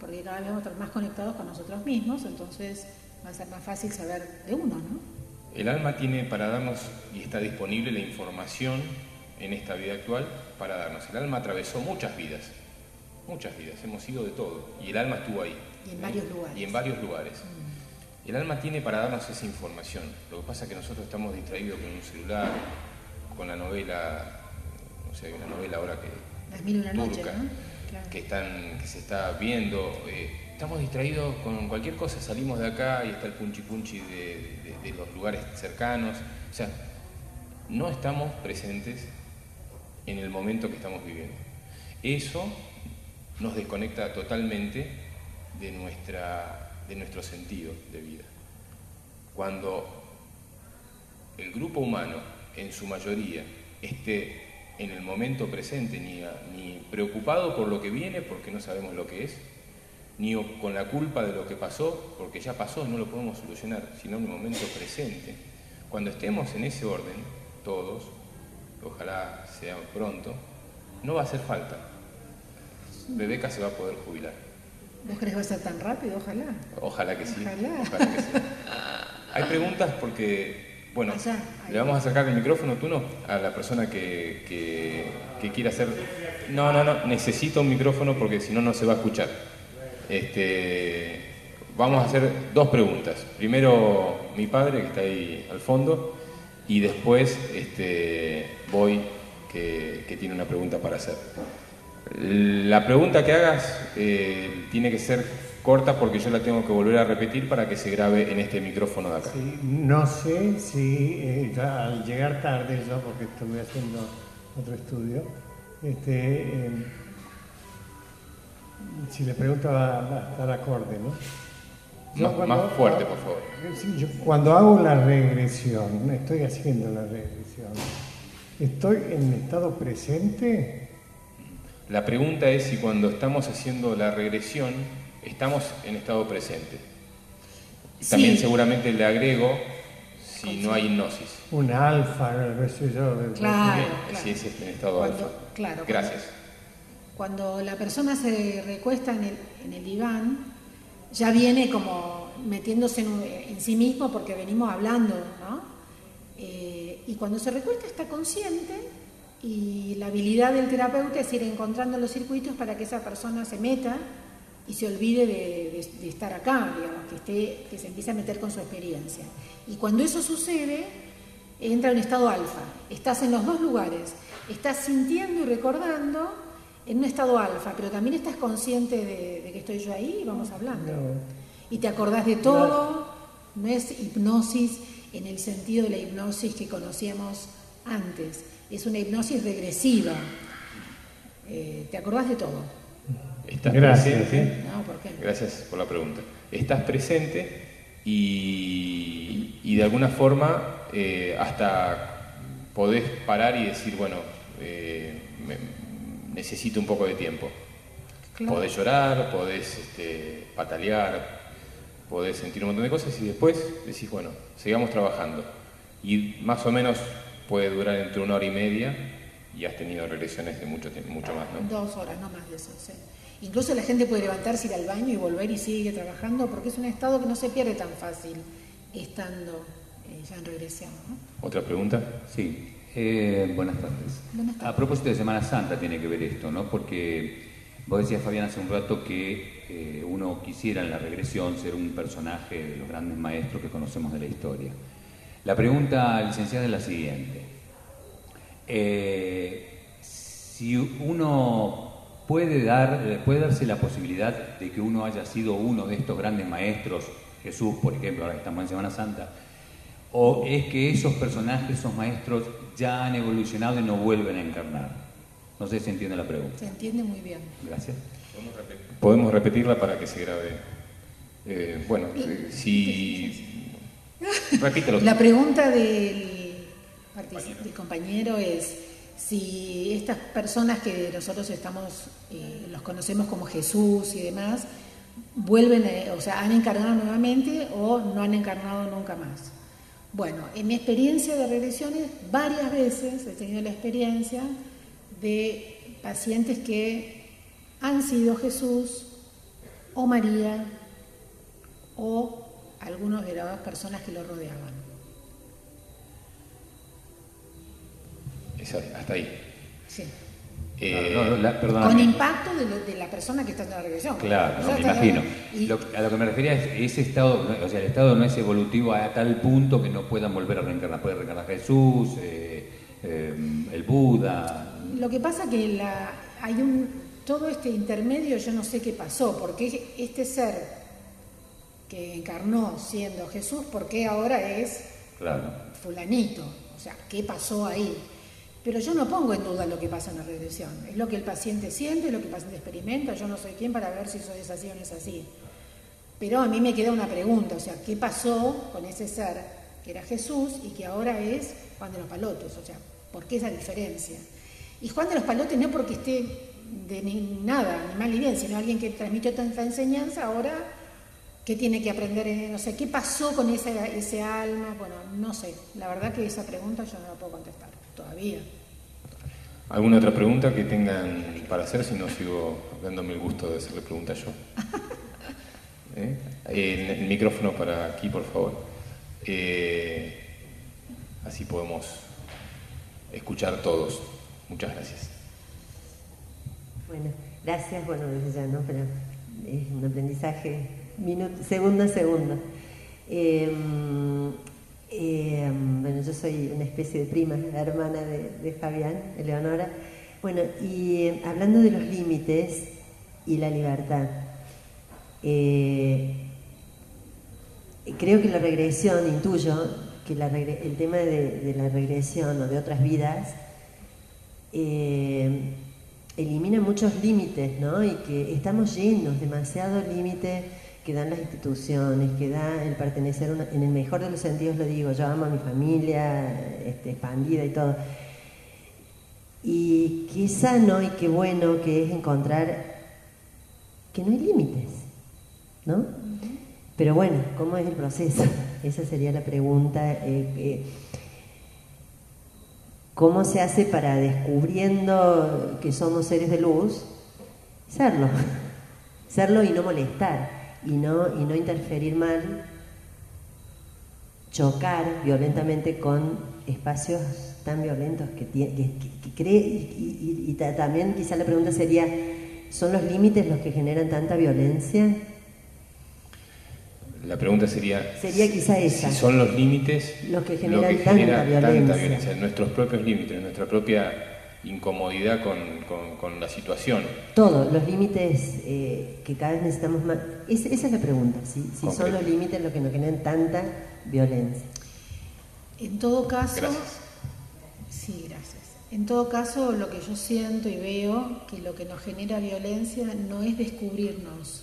porque cada vez vamos a estar más conectados con nosotros mismos, entonces va a ser más fácil saber de uno, ¿no? El alma tiene para darnos, y está disponible la información en esta vida actual para darnos. El alma atravesó muchas vidas, hemos sido de todo, y el alma estuvo ahí. Y en varios lugares. Y en varios lugares. El alma tiene para darnos esa información. Lo que pasa es que nosotros estamos distraídos con un celular, con la novela, no sé, hay una novela ahora que... Las mil y una noche, turca, ¿no? Claro. que se está viendo. Estamos distraídos con cualquier cosa, salimos de acá y está el punchi punchi de los lugares cercanos. O sea, no estamos presentes en el momento que estamos viviendo. Eso nos desconecta totalmente de nuestro sentido de vida. Cuando el grupo humano, en su mayoría, esté en el momento presente, ni preocupado por lo que viene, porque no sabemos lo que es, ni con la culpa de lo que pasó, porque ya pasó y no lo podemos solucionar, sino en el momento presente. Cuando estemos en ese orden, todos, ojalá sea pronto, no va a hacer falta. Rebeca se va a poder jubilar. ¿Vos crees que va a ser tan rápido? Ojalá. Ojalá que sí. Ojalá. Ojalá que sí. Hay preguntas porque, bueno, allá. le vamos a sacar el micrófono, tú no, a la persona que quiera hacer... No, necesito un micrófono porque si no, no se va a escuchar. Vamos a hacer dos preguntas. Primero mi padre, que está ahí al fondo, y después Boy, que tiene una pregunta para hacer. La pregunta que hagas tiene que ser corta porque yo la tengo que volver a repetir para que se grabe en este micrófono de acá. Sí, no sé si ya al llegar tarde yo, porque estuve haciendo otro estudio, si le pregunto va a estar acorde, ¿no? Más fuerte, por favor. Sí, yo cuando hago la regresión, estoy haciendo la regresión, ¿estoy en estado presente? La pregunta es si cuando estamos haciendo la regresión estamos en estado presente. También Sí. seguramente le agrego si no hay hipnosis. Un alfa, no sé yo. Claro. Si es en estado Cuando- alfa. claro, Gracias. Cuando la persona se recuesta en el diván, ya viene como metiéndose en sí mismo porque venimos hablando, ¿no? Y cuando se recuesta está consciente y la habilidad del terapeuta es ir encontrando los circuitos para que esa persona se meta y se olvide de estar acá, digamos, que se empiece a meter con su experiencia. Y cuando eso sucede, entra en estado alfa. Estás en los dos lugares, estás sintiendo y recordando en un estado alfa, pero también estás consciente de que estoy yo ahí y vamos hablando. No. Y te acordás de todo, no es hipnosis en el sentido de la hipnosis que conocíamos antes, es una hipnosis regresiva. Te acordás de todo. Estás Gracias, presente. No, ¿por qué? Gracias por la pregunta. Estás presente y de alguna forma hasta podés parar y decir, bueno, necesito un poco de tiempo. Claro. Podés llorar, podés patalear, podés sentir un montón de cosas y después decís, bueno, sigamos trabajando. Y más o menos puede durar entre 1 hora y media y has tenido regresiones de mucho más, ¿no? 2 horas, no más de eso, sí. Incluso la gente puede levantarse, ir al baño y volver y sigue trabajando porque es un estado que no se pierde tan fácil estando ya en regresión, ¿no? ¿Otra pregunta? Sí, buenas tardes. Buenas tardes. A propósito de Semana Santa tiene que ver esto, ¿no? Porque vos decías, Fabián, hace un rato que uno quisiera en la regresión ser un personaje de los grandes maestros que conocemos de la historia. La pregunta, licenciada, es la siguiente. Si uno puede darse la posibilidad de que uno haya sido uno de estos grandes maestros, Jesús, por ejemplo, ahora que estamos en Semana Santa, o es que esos personajes, esos maestros, ya han evolucionado y no vuelven a encarnar. No sé si entiende la pregunta. Se entiende muy bien. Gracias. Podemos repetirla para que se grabe. Bueno, si... Repítelo. La pregunta del compañero es si estas personas que nosotros los conocemos como Jesús y demás, vuelven, o sea, han encarnado nuevamente o no han encarnado nunca más. Bueno, en mi experiencia de regresiones, varias veces he tenido la experiencia de pacientes que han sido Jesús o María o algunos de las personas que lo rodeaban. Hasta ahí. Sí. Perdóname. Con impacto de la persona que está en la regresión. Claro, O no, sea, me imagino. y- A lo que me refería es ese estado, o sea, el estado no es evolutivo a tal punto que no puedan volver a reencarnar. Puede reencarnar Jesús, el Buda. Lo que pasa que todo este intermedio yo no sé qué pasó, porque este ser que encarnó siendo Jesús, ¿por qué ahora es fulanito? O sea, ¿qué pasó ahí? Pero yo no pongo en duda lo que pasa en la regresión. Es lo que el paciente siente, lo que el paciente experimenta. Yo no soy quien para ver si eso es así o no es así. Pero a mí me queda una pregunta, o sea, ¿qué pasó con ese ser que era Jesús y que ahora es Juan de los Palotes? O sea, ¿por qué esa diferencia? Y Juan de los Palotes no porque esté de nada, ni mal ni bien, sino alguien que transmitió tanta enseñanza, ahora, ¿qué tiene que aprender? No sé, ¿qué pasó con ese alma? Bueno, no sé, la verdad que esa pregunta yo no la puedo contestar todavía. ¿Alguna otra pregunta que tengan para hacer? Si no, sigo dándome el gusto de hacerle preguntas yo. El micrófono para aquí, por favor. Así podemos escuchar todos. Muchas gracias. Bueno, gracias, bueno, desde ya, ¿no? Pero es un aprendizaje segundo a segundo. Bueno, yo soy una especie de prima, la hermana de Fabián, Eleonora. Bueno, y hablando de los límites y la libertad, creo que la regresión, intuyo que el tema de la regresión o de otras vidas elimina muchos límites, ¿no? Y que estamos llenos, demasiado límites que dan las instituciones, que da el pertenecer, en el mejor de los sentidos lo digo, yo amo a mi familia, expandida y todo. Y qué sano y qué bueno que es encontrar que no hay límites, ¿no? Pero bueno, ¿cómo es el proceso? Esa sería la pregunta. ¿Cómo se hace para, descubriendo que somos seres de luz, serlo? Serlo y no molestar, y no interferir mal, chocar violentamente con espacios tan violentos que cree, y también quizá la pregunta sería, ¿son los límites los que generan tanta violencia? La pregunta sería quizá esa. Si son los límites los que generan tanta violencia. Nuestros propios límites, nuestra propia incomodidad con la situación. Todos los límites que cada vez necesitamos más. Esa es la pregunta, si son los límites los que nos generan tanta violencia. En todo caso, gracias. Sí, gracias. En todo caso, lo que yo siento y veo, que lo que nos genera violencia no es descubrirnos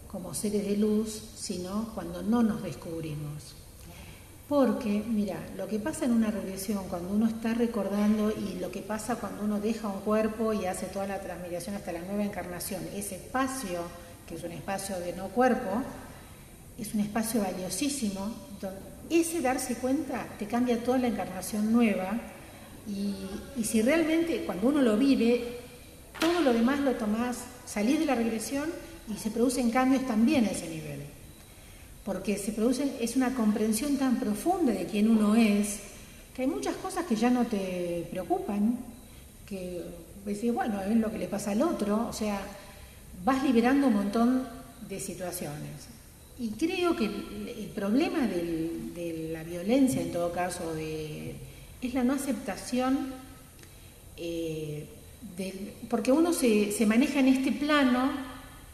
como seres de luz, sino cuando no nos descubrimos. Porque, mira, lo que pasa en una regresión, cuando uno está recordando, y lo que pasa cuando uno deja un cuerpo y hace toda la transmigración hasta la nueva encarnación, ese espacio, que es un espacio de no cuerpo, es un espacio valiosísimo, donde ese darse cuenta te cambia toda la encarnación nueva, y si realmente cuando uno lo vive, todo lo demás lo tomás, salís de la regresión y se producen cambios también a ese nivel. Porque es una comprensión tan profunda de quién uno es, que hay muchas cosas que ya no te preocupan, que decís, bueno, es lo que le pasa al otro, o sea, vas liberando un montón de situaciones. Y creo que el problema de la violencia, en todo caso, es la no aceptación, porque uno se maneja en este plano,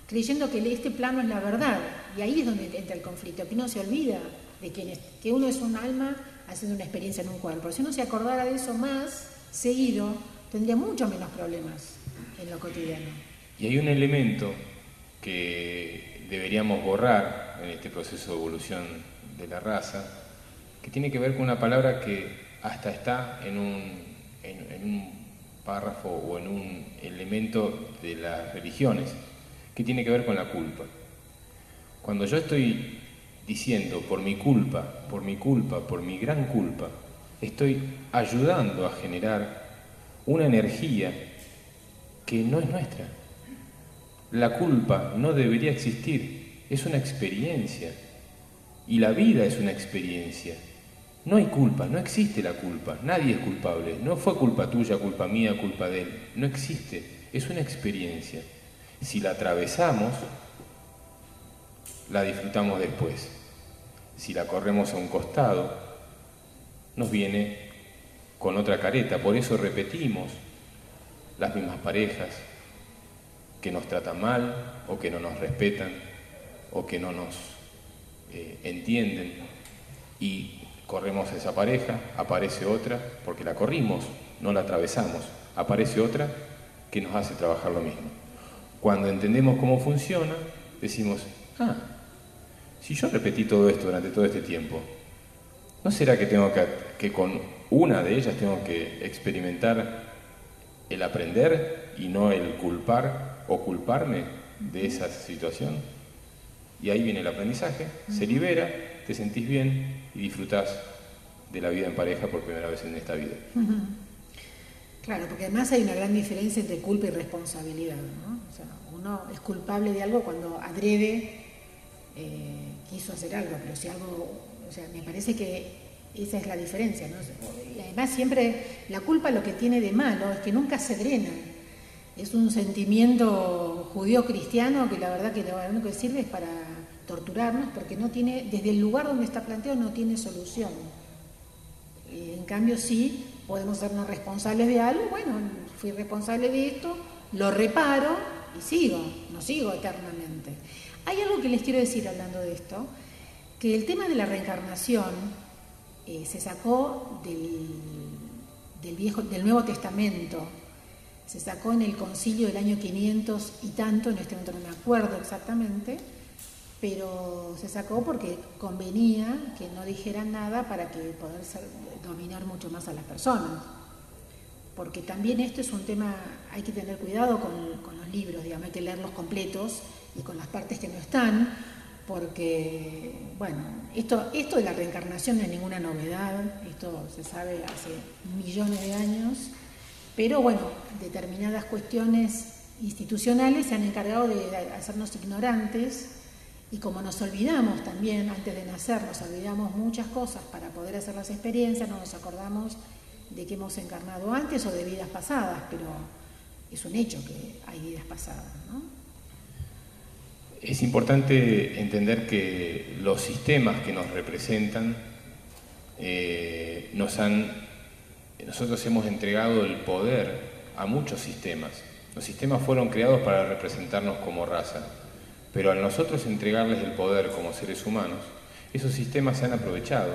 creyendo que este plano es la verdad, y ahí es donde entra el conflicto, que uno se olvida de que uno es un alma haciendo una experiencia en un cuerpo. Si uno se acordara de eso más seguido, tendría mucho menos problemas en lo cotidiano. Y hay un elemento que deberíamos borrar en este proceso de evolución de la raza, que tiene que ver con una palabra que hasta está en un párrafo o en un elemento de las religiones, que tiene que ver con la culpa. Cuando yo estoy diciendo por mi culpa, por mi gran culpa, estoy ayudando a generar una energía que no es nuestra. La culpa no debería existir, es una experiencia, y la vida es una experiencia. No hay culpa, no existe la culpa, nadie es culpable, no fue culpa tuya, culpa mía, culpa de él, no existe, es una experiencia. Si la atravesamos, la disfrutamos después. Si la corremos a un costado, nos viene con otra careta. Por eso repetimos las mismas parejas, que nos tratan mal, o que no nos respetan, o que no nos entienden, y corremos a esa pareja, aparece otra, porque la corrimos, no la atravesamos, aparece otra que nos hace trabajar lo mismo. Cuando entendemos cómo funciona, decimos, si yo repetí todo esto durante todo este tiempo, ¿no será que tengo que con una de ellas tengo que experimentar el aprender y no el culpar o culparme de esa situación? Y ahí viene el aprendizaje, se libera, te sentís bien y disfrutás de la vida en pareja por primera vez en esta vida. Claro, porque además hay una gran diferencia entre culpa y responsabilidad, ¿no? O sea, uno es culpable de algo cuando adrede quiso hacer algo, pero si algo, o sea, me parece que esa es la diferencia, ¿no? Y además siempre la culpa lo que tiene de malo es que nunca se drena. Es un sentimiento judío-cristiano que la verdad que lo único que sirve es para torturarnos, porque no tiene, desde el lugar donde está planteado no tiene solución. En cambio sí podemos sernos responsables de algo, bueno, fui responsable de esto, lo reparo y sigo, no sigo eternamente. Hay algo que les quiero decir hablando de esto, que el tema de la reencarnación se sacó del Nuevo Testamento, se sacó en el concilio del año 500 y tanto, en este momento no me acuerdo exactamente, pero se sacó porque convenía que no dijeran nada para que poder dominar mucho más a las personas. Porque también esto es un tema, hay que tener cuidado con los libros, digamos, hay que leerlos completos y con las partes que no están, porque, bueno, esto de la reencarnación no es ninguna novedad, esto se sabe hace millones de años, pero bueno, determinadas cuestiones institucionales se han encargado de hacernos ignorantes, y como nos olvidamos también, antes de nacer, nos olvidamos muchas cosas para poder hacer las experiencias, no nos acordamos de que hemos encarnado antes o de vidas pasadas, pero es un hecho que hay vidas pasadas, ¿no? Es importante entender que los sistemas que nos representan nosotros hemos entregado el poder a muchos sistemas. Los sistemas fueron creados para representarnos como raza, pero al nosotros entregarles el poder como seres humanos, esos sistemas se han aprovechado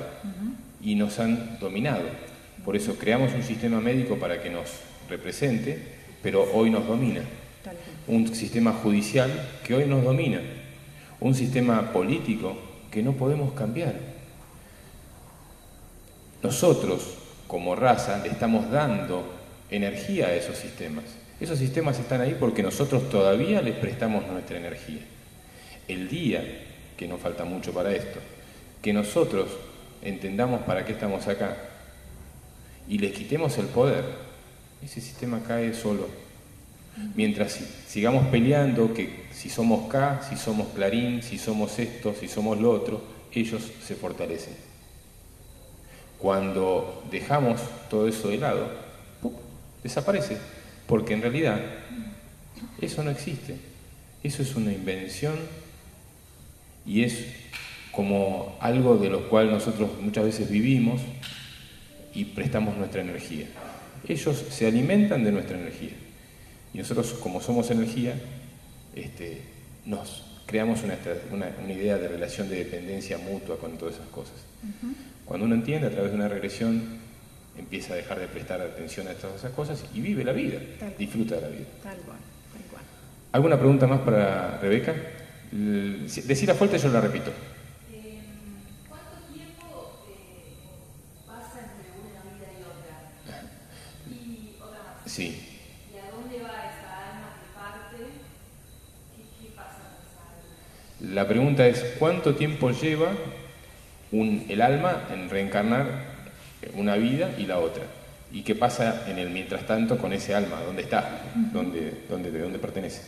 y nos han dominado. Por eso creamos un sistema médico para que nos represente, pero hoy nos domina. Un sistema judicial que hoy nos domina. Un sistema político que no podemos cambiar. Nosotros, como raza, le estamos dando energía a esos sistemas. Esos sistemas están ahí porque nosotros todavía les prestamos nuestra energía. El día, que no falta mucho para esto, que nosotros entendamos para qué estamos acá y les quitemos el poder, ese sistema cae solo. Mientras sigamos peleando que si somos K, si somos Clarín, si somos esto, si somos lo otro, ellos se fortalecen. Cuando dejamos todo eso de lado, ¡pum!, desaparece, porque en realidad eso no existe. Eso es una invención y es como algo de lo cual nosotros muchas veces vivimos y prestamos nuestra energía. Ellos se alimentan de nuestra energía y nosotros, como somos energía, nos creamos una idea de relación de dependencia mutua con todas esas cosas. Cuando uno entiende a través de una regresión, empieza a dejar de prestar atención a todas esas cosas y vive la vida, disfruta de la vida. Tal cual, tal cual. ¿Alguna pregunta más para Rebeca? Decirla fuerte, yo la repito. ¿Cuánto tiempo pasa entre una vida y otra? Y otra más. Sí. ¿Y a dónde va esa alma que parte? ¿Qué pasa con esa alma? La pregunta es, ¿cuánto tiempo lleva el alma en reencarnar una vida y la otra? ¿Y qué pasa en el mientras tanto con ese alma? ¿Dónde está? ¿De dónde pertenece?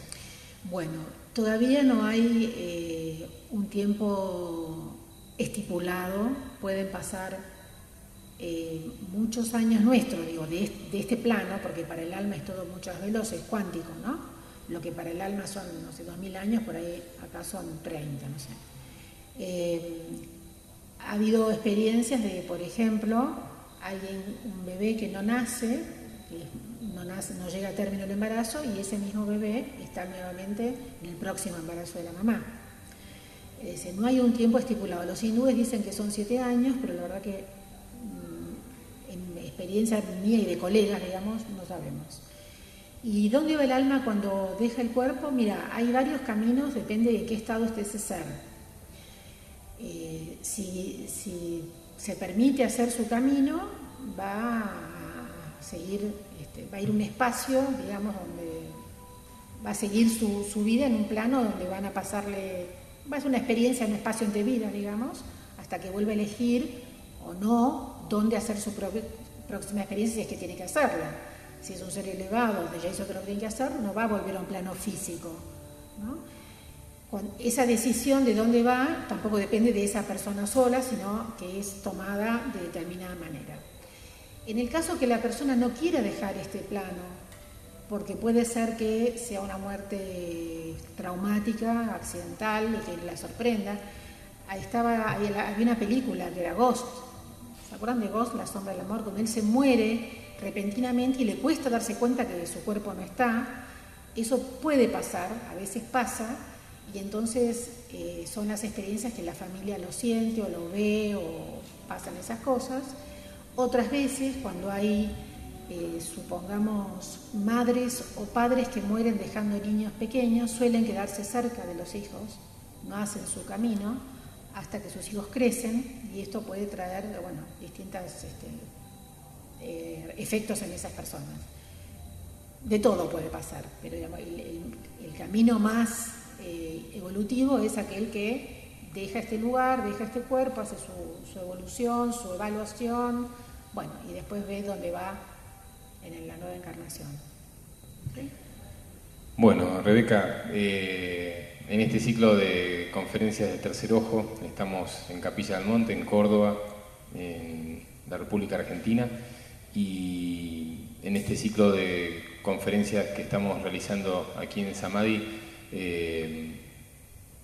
Bueno, todavía no hay un tiempo estipulado, pueden pasar muchos años nuestros, digo, de este plano, porque para el alma es todo mucho más veloz, es cuántico, ¿no? Lo que para el alma son, no sé, 2000 años, por ahí acá son 30, no sé. Ha habido experiencias de, por ejemplo, un bebé que no nace no llega a término el embarazo y ese mismo bebé está nuevamente en el próximo embarazo de la mamá. Es decir, no hay un tiempo estipulado. Los hindúes dicen que son 7 años, pero la verdad que en experiencia mía y de colegas, digamos, no sabemos. ¿Y dónde va el alma cuando deja el cuerpo? Mira, hay varios caminos, depende de qué estado esté ese ser. Si se permite hacer su camino, va a seguir, va a ir un espacio, digamos, donde va a seguir su vida en un plano donde van a pasarle, va a ser una experiencia, un espacio entre vidas, digamos, hasta que vuelva a elegir o no dónde hacer su próxima experiencia, si es que tiene que hacerla. Si es un ser elevado, donde ya hizo todo lo que tiene que hacer, no va a volver a un plano físico, ¿no? Esa decisión de dónde va tampoco depende de esa persona sola, sino que es tomada de determinada manera. En el caso que la persona no quiera dejar este plano, porque puede ser que sea una muerte traumática, accidental y que la sorprenda. Había una película que era Ghost, ¿se acuerdan de Ghost, La sombra del amor? Cuando él se muere repentinamente y le cuesta darse cuenta que su cuerpo no está. Eso puede pasar, a veces pasa, y entonces son las experiencias que la familia lo siente o lo ve o pasan esas cosas. Otras veces, cuando hay, supongamos, madres o padres que mueren dejando niños pequeños, suelen quedarse cerca de los hijos, no hacen su camino hasta que sus hijos crecen, y esto puede traer, bueno, distintos efectos en esas personas. De todo puede pasar, pero digamos, el camino más evolutivo es aquel que deja este lugar, deja este cuerpo, hace su evolución, su evaluación, bueno, y después ve dónde va en la nueva encarnación. ¿Okay? Bueno, Rebeca, en este ciclo de conferencias de Tercer Ojo, estamos en Capilla del Monte, en Córdoba, en la República Argentina, y en este ciclo de conferencias que estamos realizando aquí en Samadhi,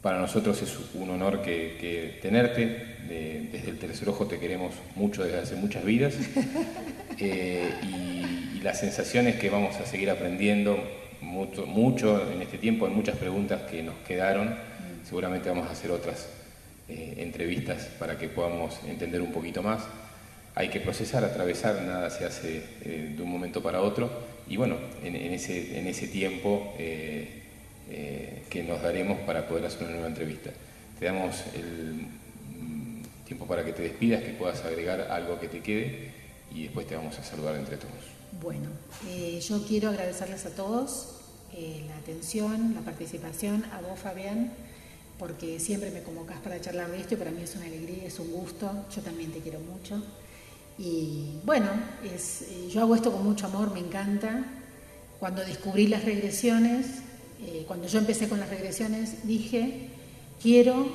para nosotros es un honor que tenerte. Desde el Tercer Ojo te queremos mucho desde hace muchas vidas, y las sensaciones que vamos a seguir aprendiendo mucho en este tiempo. Hay muchas preguntas que nos quedaron, seguramente vamos a hacer otras entrevistas para que podamos entender un poquito más. Hay que procesar, atravesar, nada se hace de un momento para otro, y bueno, en ese tiempo que nos daremos para poder hacer una nueva entrevista. Te damos el tiempo para que te despidas, que puedas agregar algo que te quede, y después te vamos a saludar entre todos. Bueno, yo quiero agradecerles a todos la atención, la participación, a vos, Fabián, porque siempre me convocás para charlar de esto y para mí es una alegría, es un gusto. Yo también te quiero mucho. Y bueno, yo hago esto con mucho amor, me encanta. Cuando descubrí las regresiones, cuando yo empecé con las regresiones, dije, quiero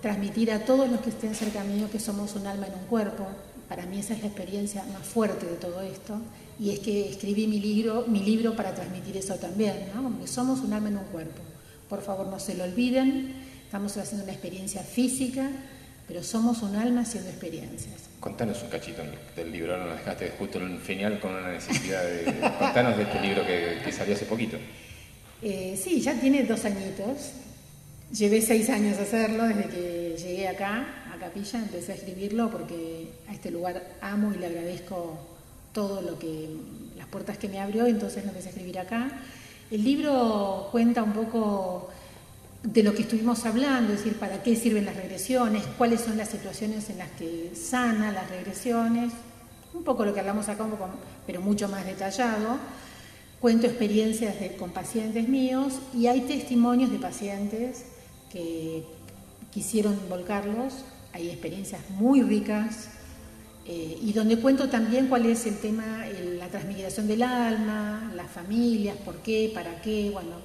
transmitir a todos los que estén cerca mío que somos un alma en un cuerpo. Para mí esa es la experiencia más fuerte de todo esto, y es que escribí mi libro para transmitir eso también, ¿no? Como que somos un alma en un cuerpo. Por favor, no se lo olviden, estamos haciendo una experiencia física, pero somos un alma haciendo experiencias. Contanos un cachito del libro, ahora nos dejaste justo en el final con una necesidad de... Contanos de este libro que salió hace poquito. Sí, ya tiene 2 añitos. Llevé 6 años a hacerlo, desde que llegué acá, a Capilla, empecé a escribirlo porque a este lugar amo y le agradezco todo las puertas que me abrió, entonces lo empecé a escribir acá. El libro cuenta un poco de lo que estuvimos hablando, es decir, para qué sirven las regresiones, cuáles son las situaciones en las que sana las regresiones, un poco lo que hablamos acá, pero mucho más detallado. Cuento experiencias con pacientes míos y hay testimonios de pacientes que quisieron volcarlos, hay experiencias muy ricas, y donde cuento también cuál es el tema, la transmigración del alma, las familias, por qué, para qué, bueno,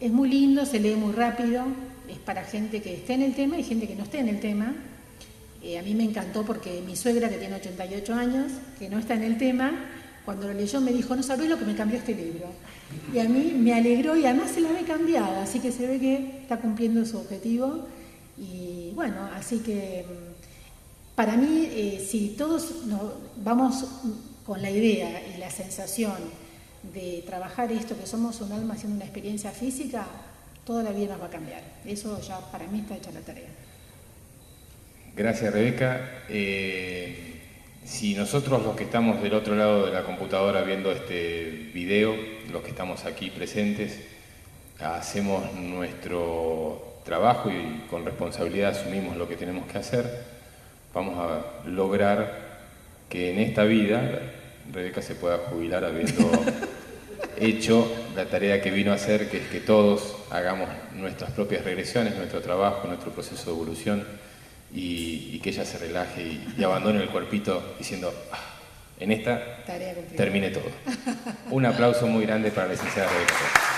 es muy lindo, se lee muy rápido, es para gente que esté en el tema y gente que no esté en el tema. A mí me encantó porque mi suegra, que tiene 88 años, que no está en el tema, cuando lo leyó me dijo, no sabés lo que me cambió este libro. Y a mí me alegró y además se lo había cambiado, así que se ve que está cumpliendo su objetivo. Y bueno, así que para mí, si todos vamos con la idea y la sensación de trabajar esto, que somos un alma haciendo una experiencia física, toda la vida nos va a cambiar. Eso ya para mí está hecha la tarea. Gracias, Rebeca. Si nosotros los que estamos del otro lado de la computadora viendo este video, los que estamos aquí presentes, hacemos nuestro trabajo y con responsabilidad asumimos lo que tenemos que hacer, vamos a lograr que en esta vida Rebeca se pueda jubilar habiendo hecho la tarea que vino a hacer, que es que todos hagamos nuestras propias regresiones, nuestro trabajo, nuestro proceso de evolución, y que ella se relaje y abandone el cuerpito diciendo, en esta termine todo. Un aplauso muy grande para la licenciada Rebeca.